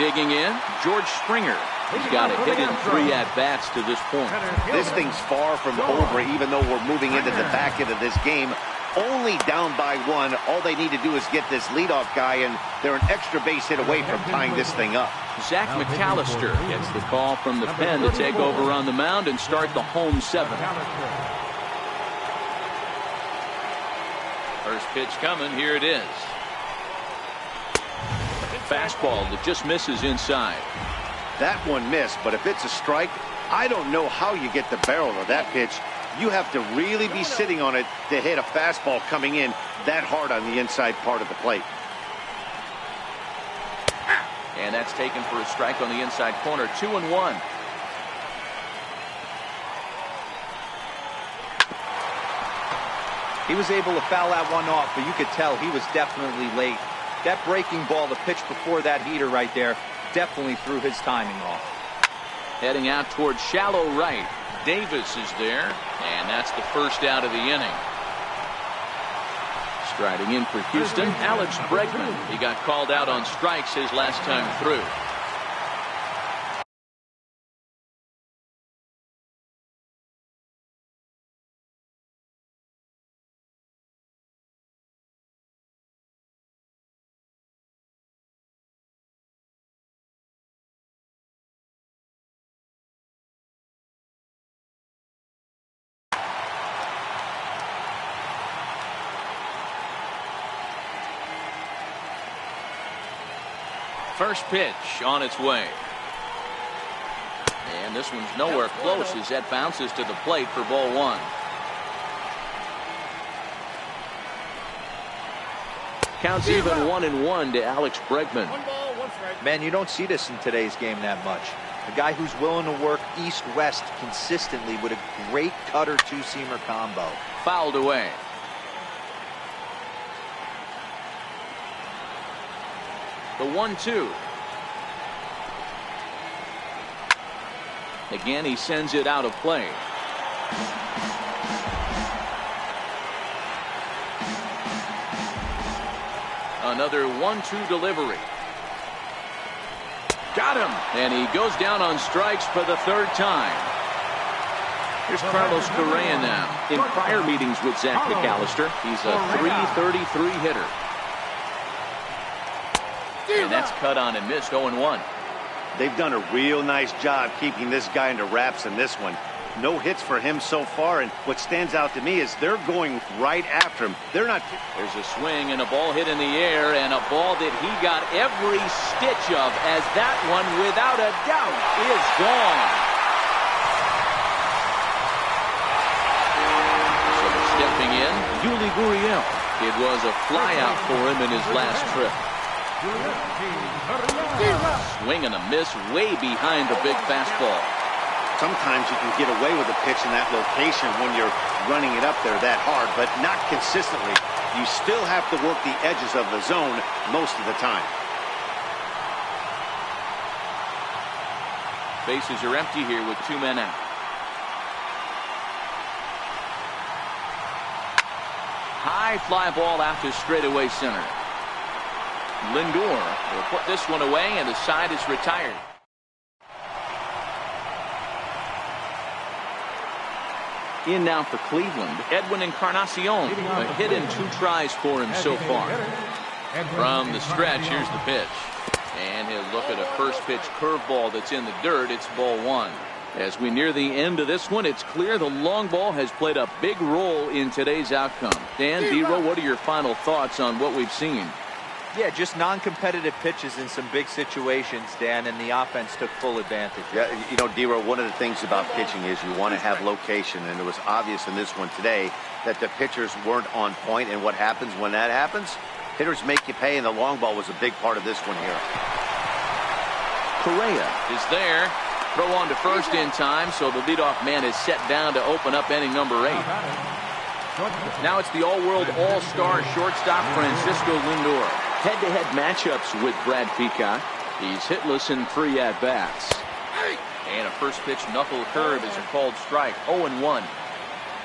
Digging in, George Springer. He's got a hit in 3 at-bats to this point. This thing's far from over, even though we're moving into the back end of this game. Only down by 1. All they need to do is get this leadoff guy, and they're an extra base hit away from tying this thing up. Zach McAllister gets the call from the pen to take over on the mound and start the home 7. First pitch coming. Here it is. Fastball that just misses inside. That one missed, but if it's a strike, I don't know how you get the barrel of that pitch. You have to really be sitting on it to hit a fastball coming in that hard on the inside part of the plate. And that's taken for a strike on the inside corner. 2-1. He was able to foul that one off, but you could tell he was definitely late. That breaking ball, the pitch before that heater right there, definitely threw his timing off. Heading out towards shallow right. Davis is there, and that's the first out of the inning. Striding in for Houston, Alex Bregman. He got called out on strikes his last time through. First pitch on its way. And this one's nowhere close as that bounces to the plate for ball 1. Counts even 1-1 to Alex Bregman. 1 ball, 1 strike. Man, you don't see this in today's game that much. A guy who's willing to work east-west consistently with a great cutter two-seamer combo. Fouled away. The 1-2. Again, he sends it out of play. Another 1-2 delivery. Got him. And he goes down on strikes for the 3rd time. Here's Carlos Correa now. In prior meetings with Zach McAllister, he's a .333 hitter. And that's cut on and missed. 0-1. They've done a real nice job keeping this guy under wraps in this one. No hits for him so far, and what stands out to me is they're going right after him. They're not. There's a swing and a ball hit in the air, and a ball that he got every stitch of, as that one, without a doubt, is gone. So stepping in, Yuli Gurriel. It was a flyout for him in his last trip. Swing and a miss way behind the big fastball. Sometimes you can get away with a pitch in that location when you're running it up there that hard, but not consistently. You still have to work the edges of the zone most of the time. Bases are empty here with 2 men out. High fly ball out to straightaway center. Lindor will put this one away, and the side is retired. In now for Cleveland, Edwin Encarnacion. A hit in 2 tries for him so far. From the stretch, here's the pitch. And he'll look at a first pitch curveball that's in the dirt. It's ball 1. As we near the end of this one, it's clear the long ball has played a big role in today's outcome. Dan, D-Row, what are your final thoughts on what we've seen? Yeah, just non-competitive pitches in some big situations, Dan, and the offense took full advantage. Yeah, you know, D-Row, one of the things about pitching is you want to have location, and it was obvious in this one today that the pitchers weren't on point, and what happens when that happens? Hitters make you pay, and the long ball was a big part of this one here. Correa is there. Throw on to first in time, so the leadoff man is set down to open up inning number 8. Now it's the all-world all-star shortstop Francisco Lindor. Head-to-head matchups with Brad Peacock. He's hitless in 3 at-bats. And a first pitch knuckle curve is a called strike. 0-1.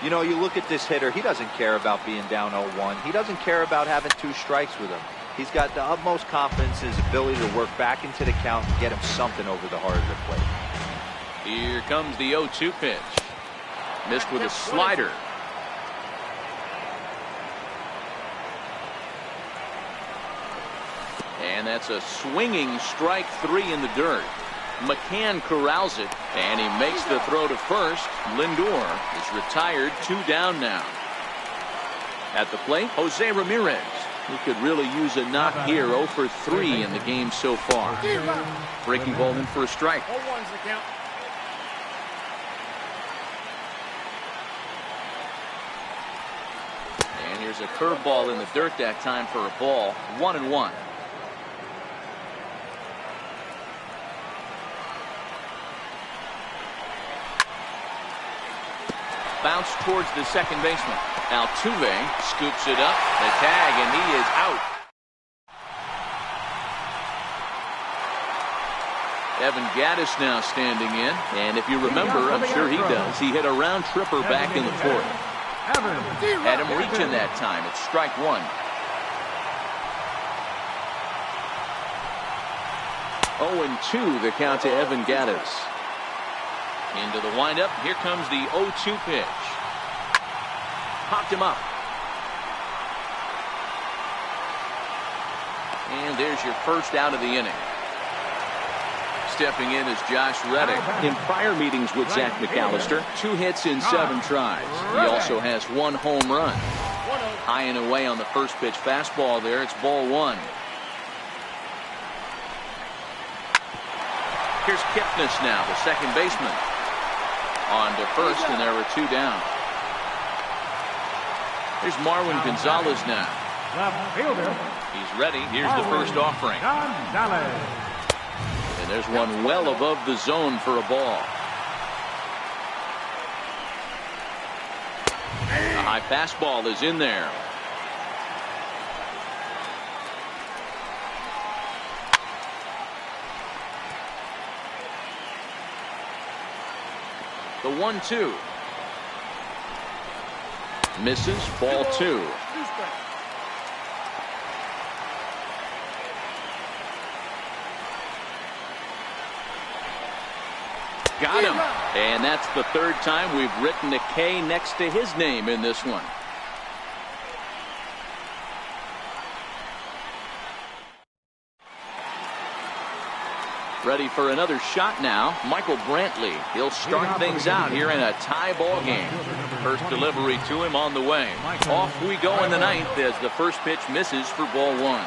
You know, you look at this hitter, he doesn't care about being down 0-1. He doesn't care about having 2 strikes with him. He's got the utmost confidence in his ability to work back into the count and get him something over the heart of the plate. Here comes the 0-2 pitch. Missed with a slider. And that's a swinging strike 3 in the dirt. McCann corrals it, and he makes the throw to first. Lindor is retired, 2 down now. At the plate, Jose Ramirez. He could really use a knock here. 0 for 3 in the game so far. Breaking ball in for a strike. 0-1's the count. And here's a curveball in the dirt that time for a ball. 1-1. Bounce towards the second baseman. Altuve scoops it up. The tag, and he is out. Evan Gattis now standing in. And if you remember, I'm sure he does, he hit a round tripper back in the 4th. Had him reaching that time. It's strike 1. 0-2 the count to Evan Gattis. Into the windup. Here comes the 0-2 pitch. Popped him up. And there's your first out of the inning. Stepping in is Josh Reddick. In prior meetings with Zach McAllister, 2 hits in 7 tries. He also has 1 home run. High and away on the first pitch fastball there. It's ball 1. Here's Kipnis now, the second baseman. On to first, and there were 2 down. Here's Marwin Gonzalez now. He's ready. Here's the first offering. And there's one well above the zone for a ball. A high fastball is in there. The 1-2. Misses, ball 2. Got him. And that's the 3rd time we've written a K next to his name in this one. Ready for another shot now. Michael Brantley. He'll start things out here in a tie ball game. First delivery to him on the way. Off we go in the ninth as the first pitch misses for ball one.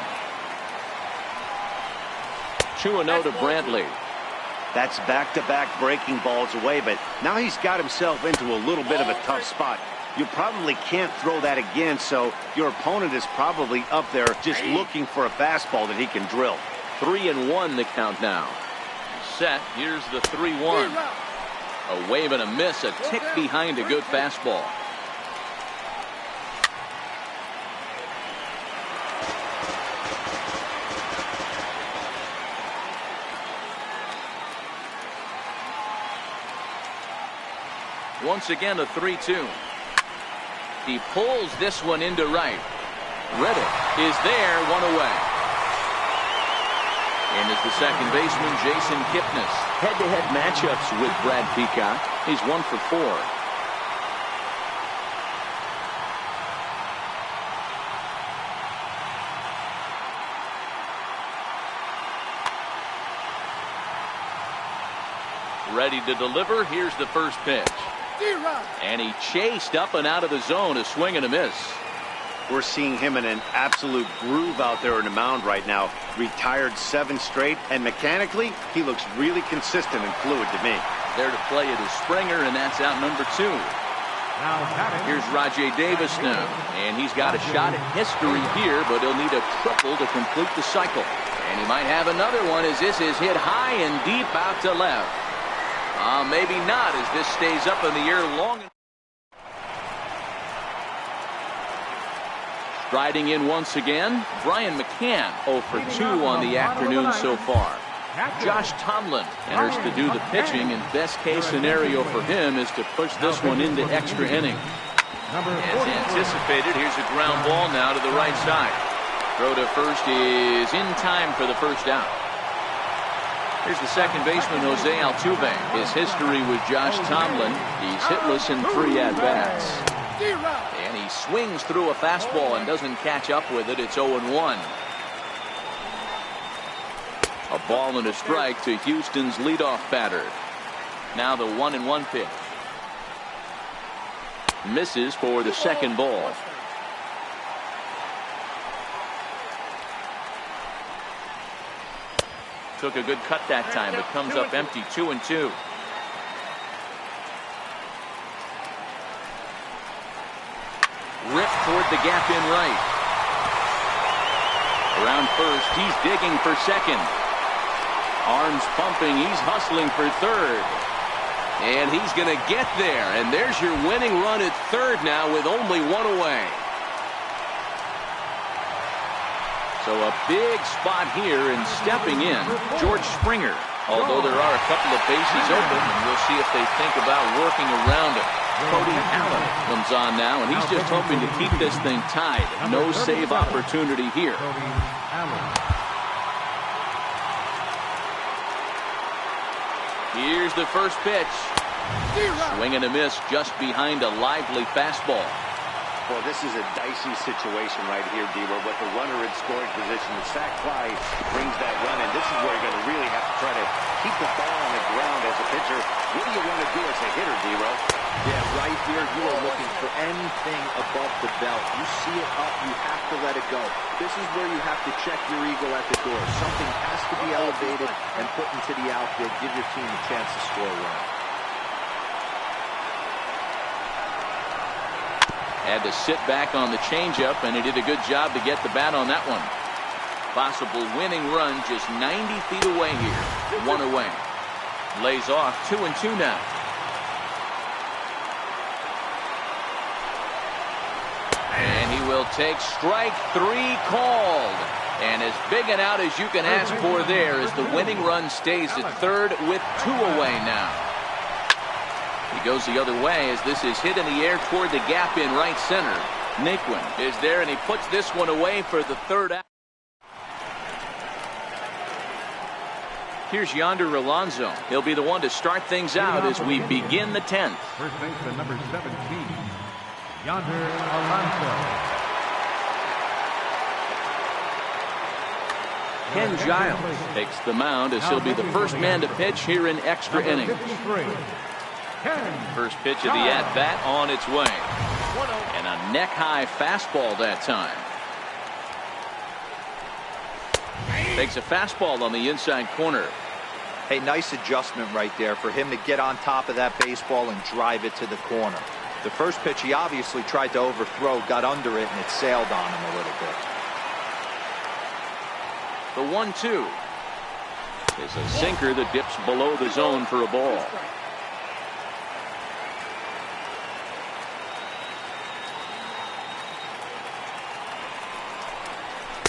2-0 to Brantley. That's back-to-back breaking balls away, but now he's got himself into a little bit of a tough spot. You probably can't throw that again, so your opponent is probably up there just looking for a fastball that he can drill. 3-1 the count now. Set. Here's the 3-1. A wave and a miss, a tick behind a good fastball. Once again, a 3-2. He pulls this one into right. Reddick is there, one away. And is the second baseman, Jason Kipnis. Head-to-head matchups with Brad Peacock. He's 1 for 4. Ready to deliver. Here's the first pitch. And he chased up and out of the zone, a swing and a miss. We're seeing him in an absolute groove out there in the mound right now. Retired 7 straight, and mechanically, he looks really consistent and fluid to me. There to play it is Springer, and that's out number 2. Here's Rajay Davis now, and he's got a shot at history here, but he'll need a triple to complete the cycle. And he might have another one as this is hit high and deep out to left. Maybe not as this stays up in the air long. Striding in once again, Brian McCann, 0 for 2 on the afternoon so far. Josh Tomlin enters to do the pitching, and best case scenario for him is to push this one into extra innings. As anticipated, here's a ground ball now to the right side. Throw to first is in time for the first out. Here's the second baseman, Jose Altuve. His history with Josh Tomlin, he's hitless in 3 at-bats. And he swings through a fastball and doesn't catch up with it. It's 0-1. A ball and a strike to Houston's leadoff batter. Now the 1-1 pitch. Misses for the second ball. Took a good cut that time, but comes up empty. 2-2. Ripped toward the gap in right. Around first, he's digging for second. Arms pumping, he's hustling for third. And he's going to get there. And there's your winning run at third now with only 1 away. So a big spot here, and stepping in, George Springer. Although there are a couple of bases open, and we'll see if they think about working around it. Cody Allen comes on now, and he's just hoping to keep this thing tied. No save opportunity here. Here's the first pitch. Swing and a miss just behind a lively fastball. Well, this is a dicey situation right here, Debo, but the runner in scoring position, the sac fly brings that run, and this is where you're going to really have to try to keep the ball on the ground as a pitcher. What do you want to do as a hitter, Debo? Yeah, right here, you are looking for anything above the belt. You see it up, you have to let it go. This is where you have to check your ego at the door. Something has to be elevated and put into the outfield. Give your team a chance to score a run. Had to sit back on the changeup, and he did a good job to get the bat on that one. Possible winning run just 90 feet away here. 1 away. Lays off. 2-2 now. And he will take strike 3 called. And as big an out as you can ask for there as the winning run stays at third with 2 away now. He goes the other way as this is hit in the air toward the gap in right center. Naquin is there, and he puts this one away for the third out. Here's Yonder Alonso. He'll be the one to start things out as we begin the 10th. First baseman number 17, Yonder Alonso. Ken Giles takes the mound as he'll be the first man to pitch here in extra innings. First pitch of the at-bat on its way. And a neck-high fastball that time. Takes a fastball on the inside corner. Hey, nice adjustment right there for him to get on top of that baseball and drive it to the corner. The first pitch he obviously tried to overthrow, got under it, and it sailed on him a little bit. The 1-2 is a sinker that dips below the zone for a ball.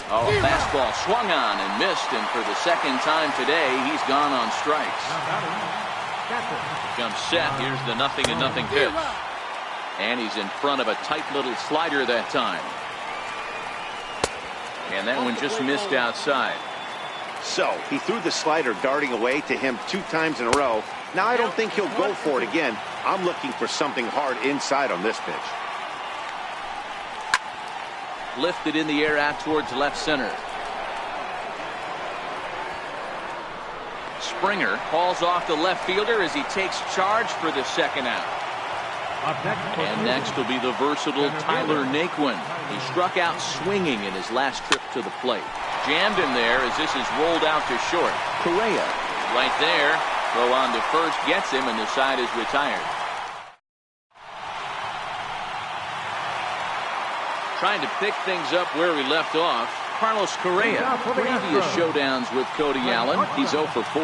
Oh, a fastball swung on and missed, and for the second time today, he's gone on strikes. Comes set. Here's the 0-0 pitch. And he's in front of a tight little slider that time. And that one just missed outside. So he threw the slider darting away to him 2 times in a row. Now I don't think he'll go for it again. I'm looking for something hard inside on this pitch. Lifted in the air out towards left center. Springer calls off the left fielder as he takes charge for the second out. And next will be the versatile Tyler Naquin. He struck out swinging in his last trip to the plate. Jammed him there as this is rolled out to short. Correa right there. Throw on to first gets him, and the side is retired. Trying to pick things up where we left off. Carlos Correa, previous showdowns with Cody Allen, he's 0 for 4.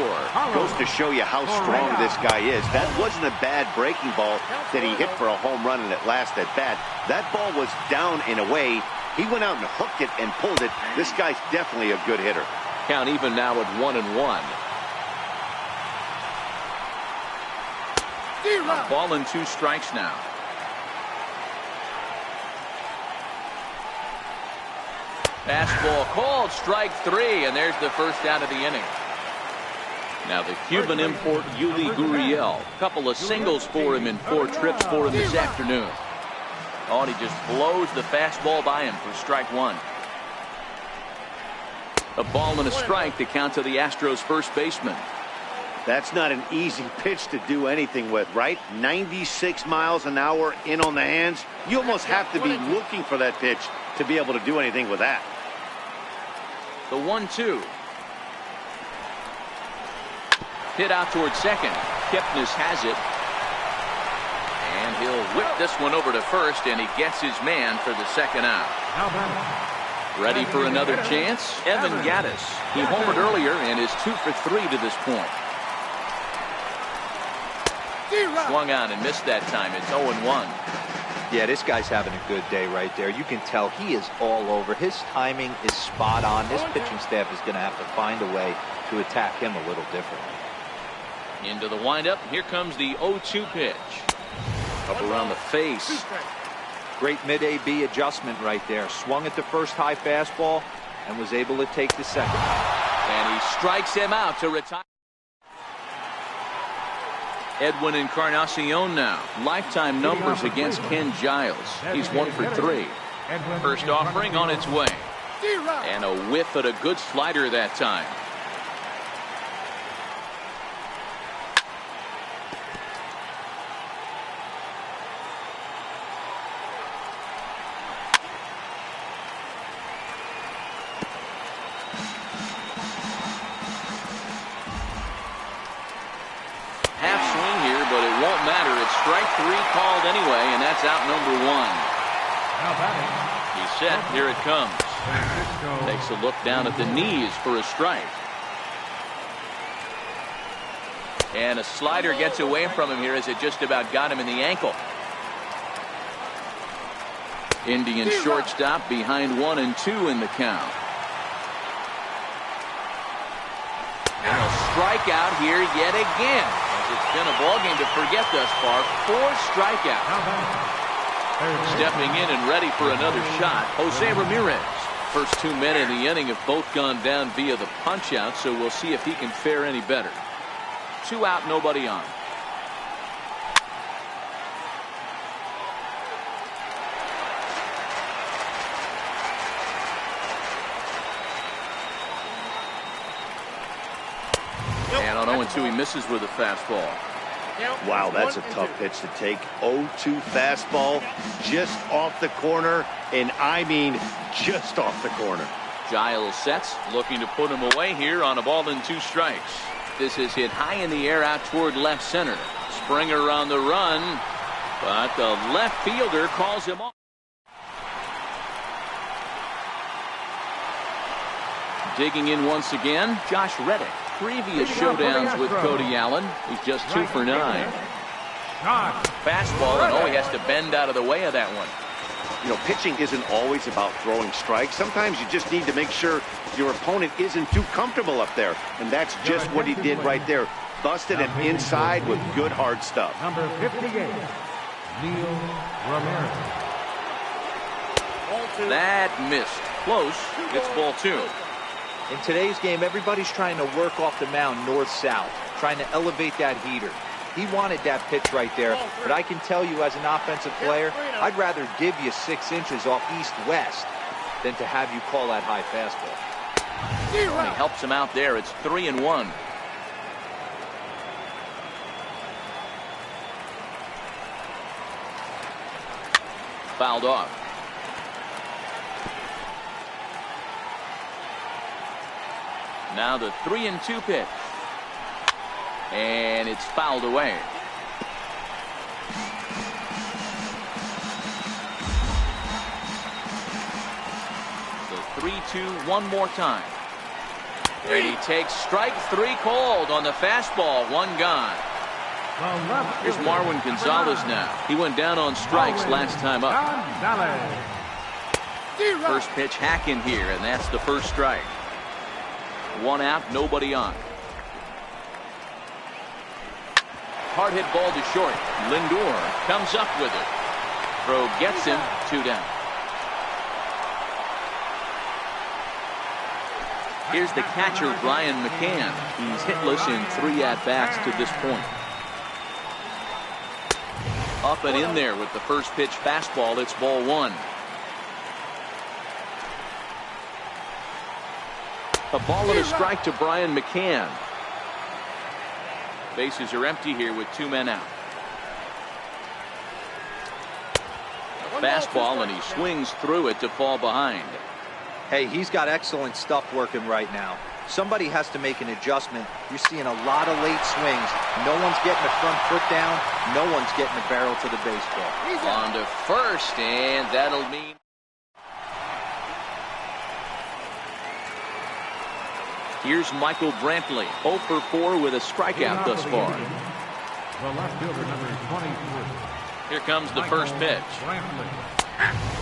Goes to show you how strong this guy is. That wasn't a bad breaking ball that he hit for a home run in that last at bat. That ball was down and away. He went out and hooked it and pulled it. This guy's definitely a good hitter. Count even now at 1-1. A ball and 2 strikes now. Fastball called, strike 3, and there's the first out of the inning. Now the Cuban import Yuli Gurriel, couple of singles for him in 4 trips for him this afternoon. Oh, and he just blows the fastball by him for strike 1. A ball and a strike to count to the Astros first baseman. That's not an easy pitch to do anything with, right? 96 miles an hour in on the hands. You almost have to be looking for that pitch to be able to do anything with that. The 1-2. Hit out towards second. Kipnis has it. And he'll whip this one over to first, and he gets his man for the second out. Ready for another chance? Evan Gattis. He homered earlier and is 2 for 3 to this point. Swung on and missed that time. It's 0-1. Yeah, this guy's having a good day right there. You can tell he is all over. His timing is spot on. This pitching staff is going to have to find a way to attack him a little differently. Into the windup. Here comes the 0-2 pitch. Up around the face. Great mid-AB adjustment right there. Swung at the first high fastball and was able to take the second. And he strikes him out to retire. Edwin Encarnacion now. Lifetime numbers against Ken Giles. He's 1 for 3. First offering on its way. And a whiff at a good slider that time. Strike 3 called anyway, and that's out number 1. He's set. Here it comes. Takes a look down at the knees for a strike. And a slider gets away from him here as it just about got him in the ankle. Indian shortstop behind 1 and 2 in the count. And a strikeout here yet again. It's been a ball game to forget thus far. 4 strikeouts. Stepping in and ready for another shot, Jose Ramirez. First 2 men in the inning have both gone down via the punch out, so we'll see if he can fare any better. 2 out, nobody on. Well, 0-2, he misses with a fastball. Wow, that's a tough pitch to take. 0-2 fastball just off the corner, and I mean just off the corner. Giles sets, looking to put him away here on a ball and 2 strikes. This is hit high in the air out toward left center. Springer on the run, but the left fielder calls him off. Digging in once again, Josh Reddick. Previous showdowns with Cody Allen, he's just 2 for 9. Fastball, and he has to bend out of the way of that one. You know, pitching isn't always about throwing strikes. Sometimes you just need to make sure your opponent isn't too comfortable up there, and that's just what he did right there. Busted him inside with good hard stuff. Number 58, Neil Ramirez. That missed. Close. It's ball 2. In today's game, everybody's trying to work off the mound north-south, trying to elevate that heater. He wanted that pitch right there, but I can tell you as an offensive player, I'd rather give you 6 inches off east-west than to have you call that high fastball. He helps him out there. It's 3-1. Fouled off. Now the 3-2 pitch. And it's fouled away. The 3-2 one more time. And he takes strike 3 called on the fastball. 1 gone. Here's Marwin Gonzalez now. He went down on strikes last time up. First pitch hack in here, and that's the first strike. 1 out, nobody on. Hard hit ball to short. Lindor comes up with it. Throw gets him. 2 down. Here's the catcher, Brian McCann. He's hitless in 3 at-bats to this point. Up and in there with the first pitch fastball. It's ball 1. A ball and a strike to Brian McCann. Bases are empty here with 2 men out. Fastball, and he swings through it to fall behind. Hey, he's got excellent stuff working right now. Somebody has to make an adjustment. You're seeing a lot of late swings. No one's getting the front foot down. No one's getting the barrel to the baseball. On to first, and that'll mean... Here's Michael Brantley, 0 for 4 with a strikeout thus far. The left fielder, number 23. Here comes the first pitch.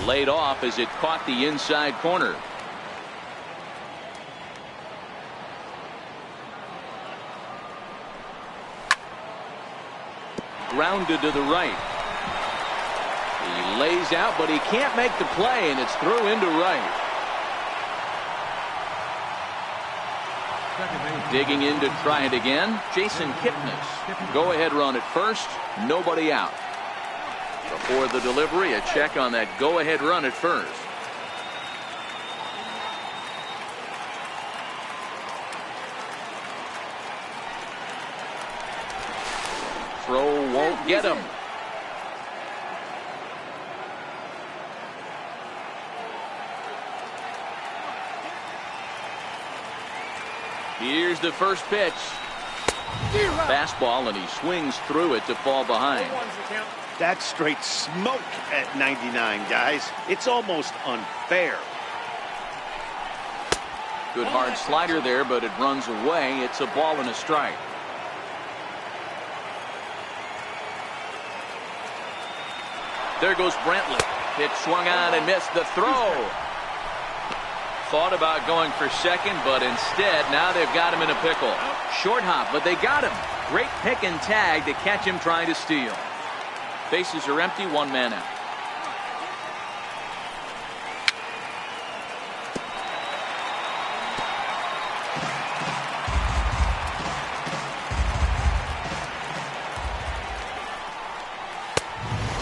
Laid off as it caught the inside corner. Grounded to the right. He lays out, but he can't make the play, and it's through into right. Digging in to try it again, Jason Kipnis. Go-ahead run at first, nobody out. Before the delivery, a check on that go-ahead run at first. Throw won't get him. Here's the first pitch. Fastball, and he swings through it to fall behind. That's straight smoke at 99, guys. It's almost unfair. Good hard slider there, but it runs away. It's a ball and a strike. There goes Brantley. Pitch swung on and missed the throw. Thought about going for second, but instead now they've got him in a pickle. Short hop, but they got him. Great pick and tag to catch him trying to steal. Bases are empty, 1 man out.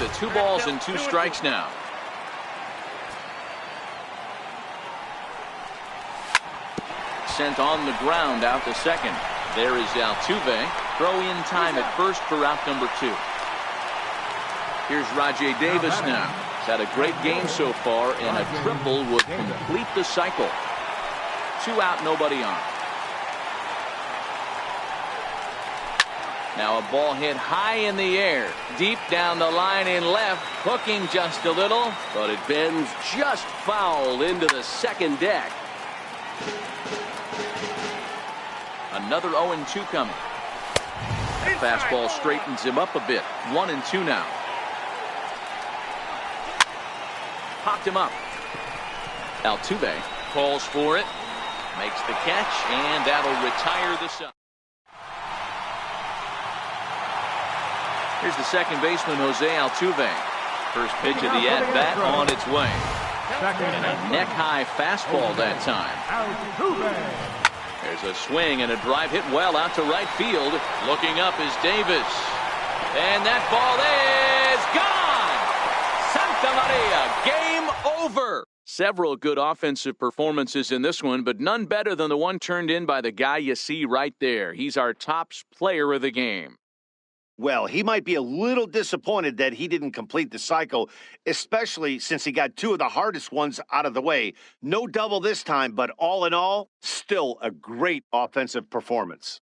To 2 balls and 2 strikes now. Sent on the ground out to second. There is Altuve. Throw in time at first for out number 2. Here's Rajay Davis now. He's had a great game so far, and a triple would complete the cycle. 2 out, nobody on. Now a ball hit high in the air, deep down the line in left, hooking just a little, but it bends just foul into the second deck. Another 0-2 coming. That fastball straightens him up a bit. 1-2 now. Popped him up. Altuve calls for it, makes the catch, and that'll retire the side. Here's the second baseman, Jose Altuve. First pitch of the at-bat on its way. And a neck-high fastball that time. There's a swing and a drive hit well out to right field. Looking up is Davis. And that ball is gone! Santa Maria, game over! Several good offensive performances in this one, but none better than the one turned in by the guy you see right there. He's our top player of the game. Well, he might be a little disappointed that he didn't complete the cycle, especially since he got 2 of the hardest ones out of the way. No double this time, but all in all, still a great offensive performance.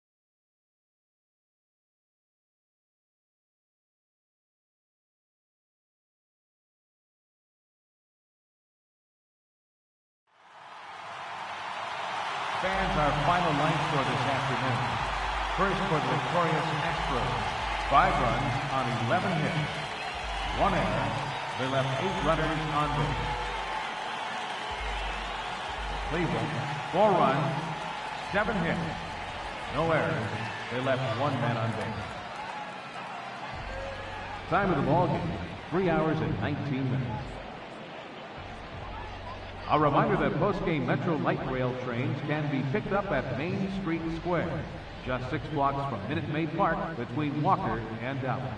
Fans, our final line score this afternoon. First for the victorious Astros. 5 runs on 11 hits. 1 error. They left 8 runners on base. Cleveland, 4 runs, 7 hits. No errors. They left 1 man on base. Time of the ball game, 3 hours and 19 minutes. A reminder that post-game Metro Light Rail trains can be picked up at Main Street Square, just 6 blocks from Minute Maid Park between Walker and Dallas.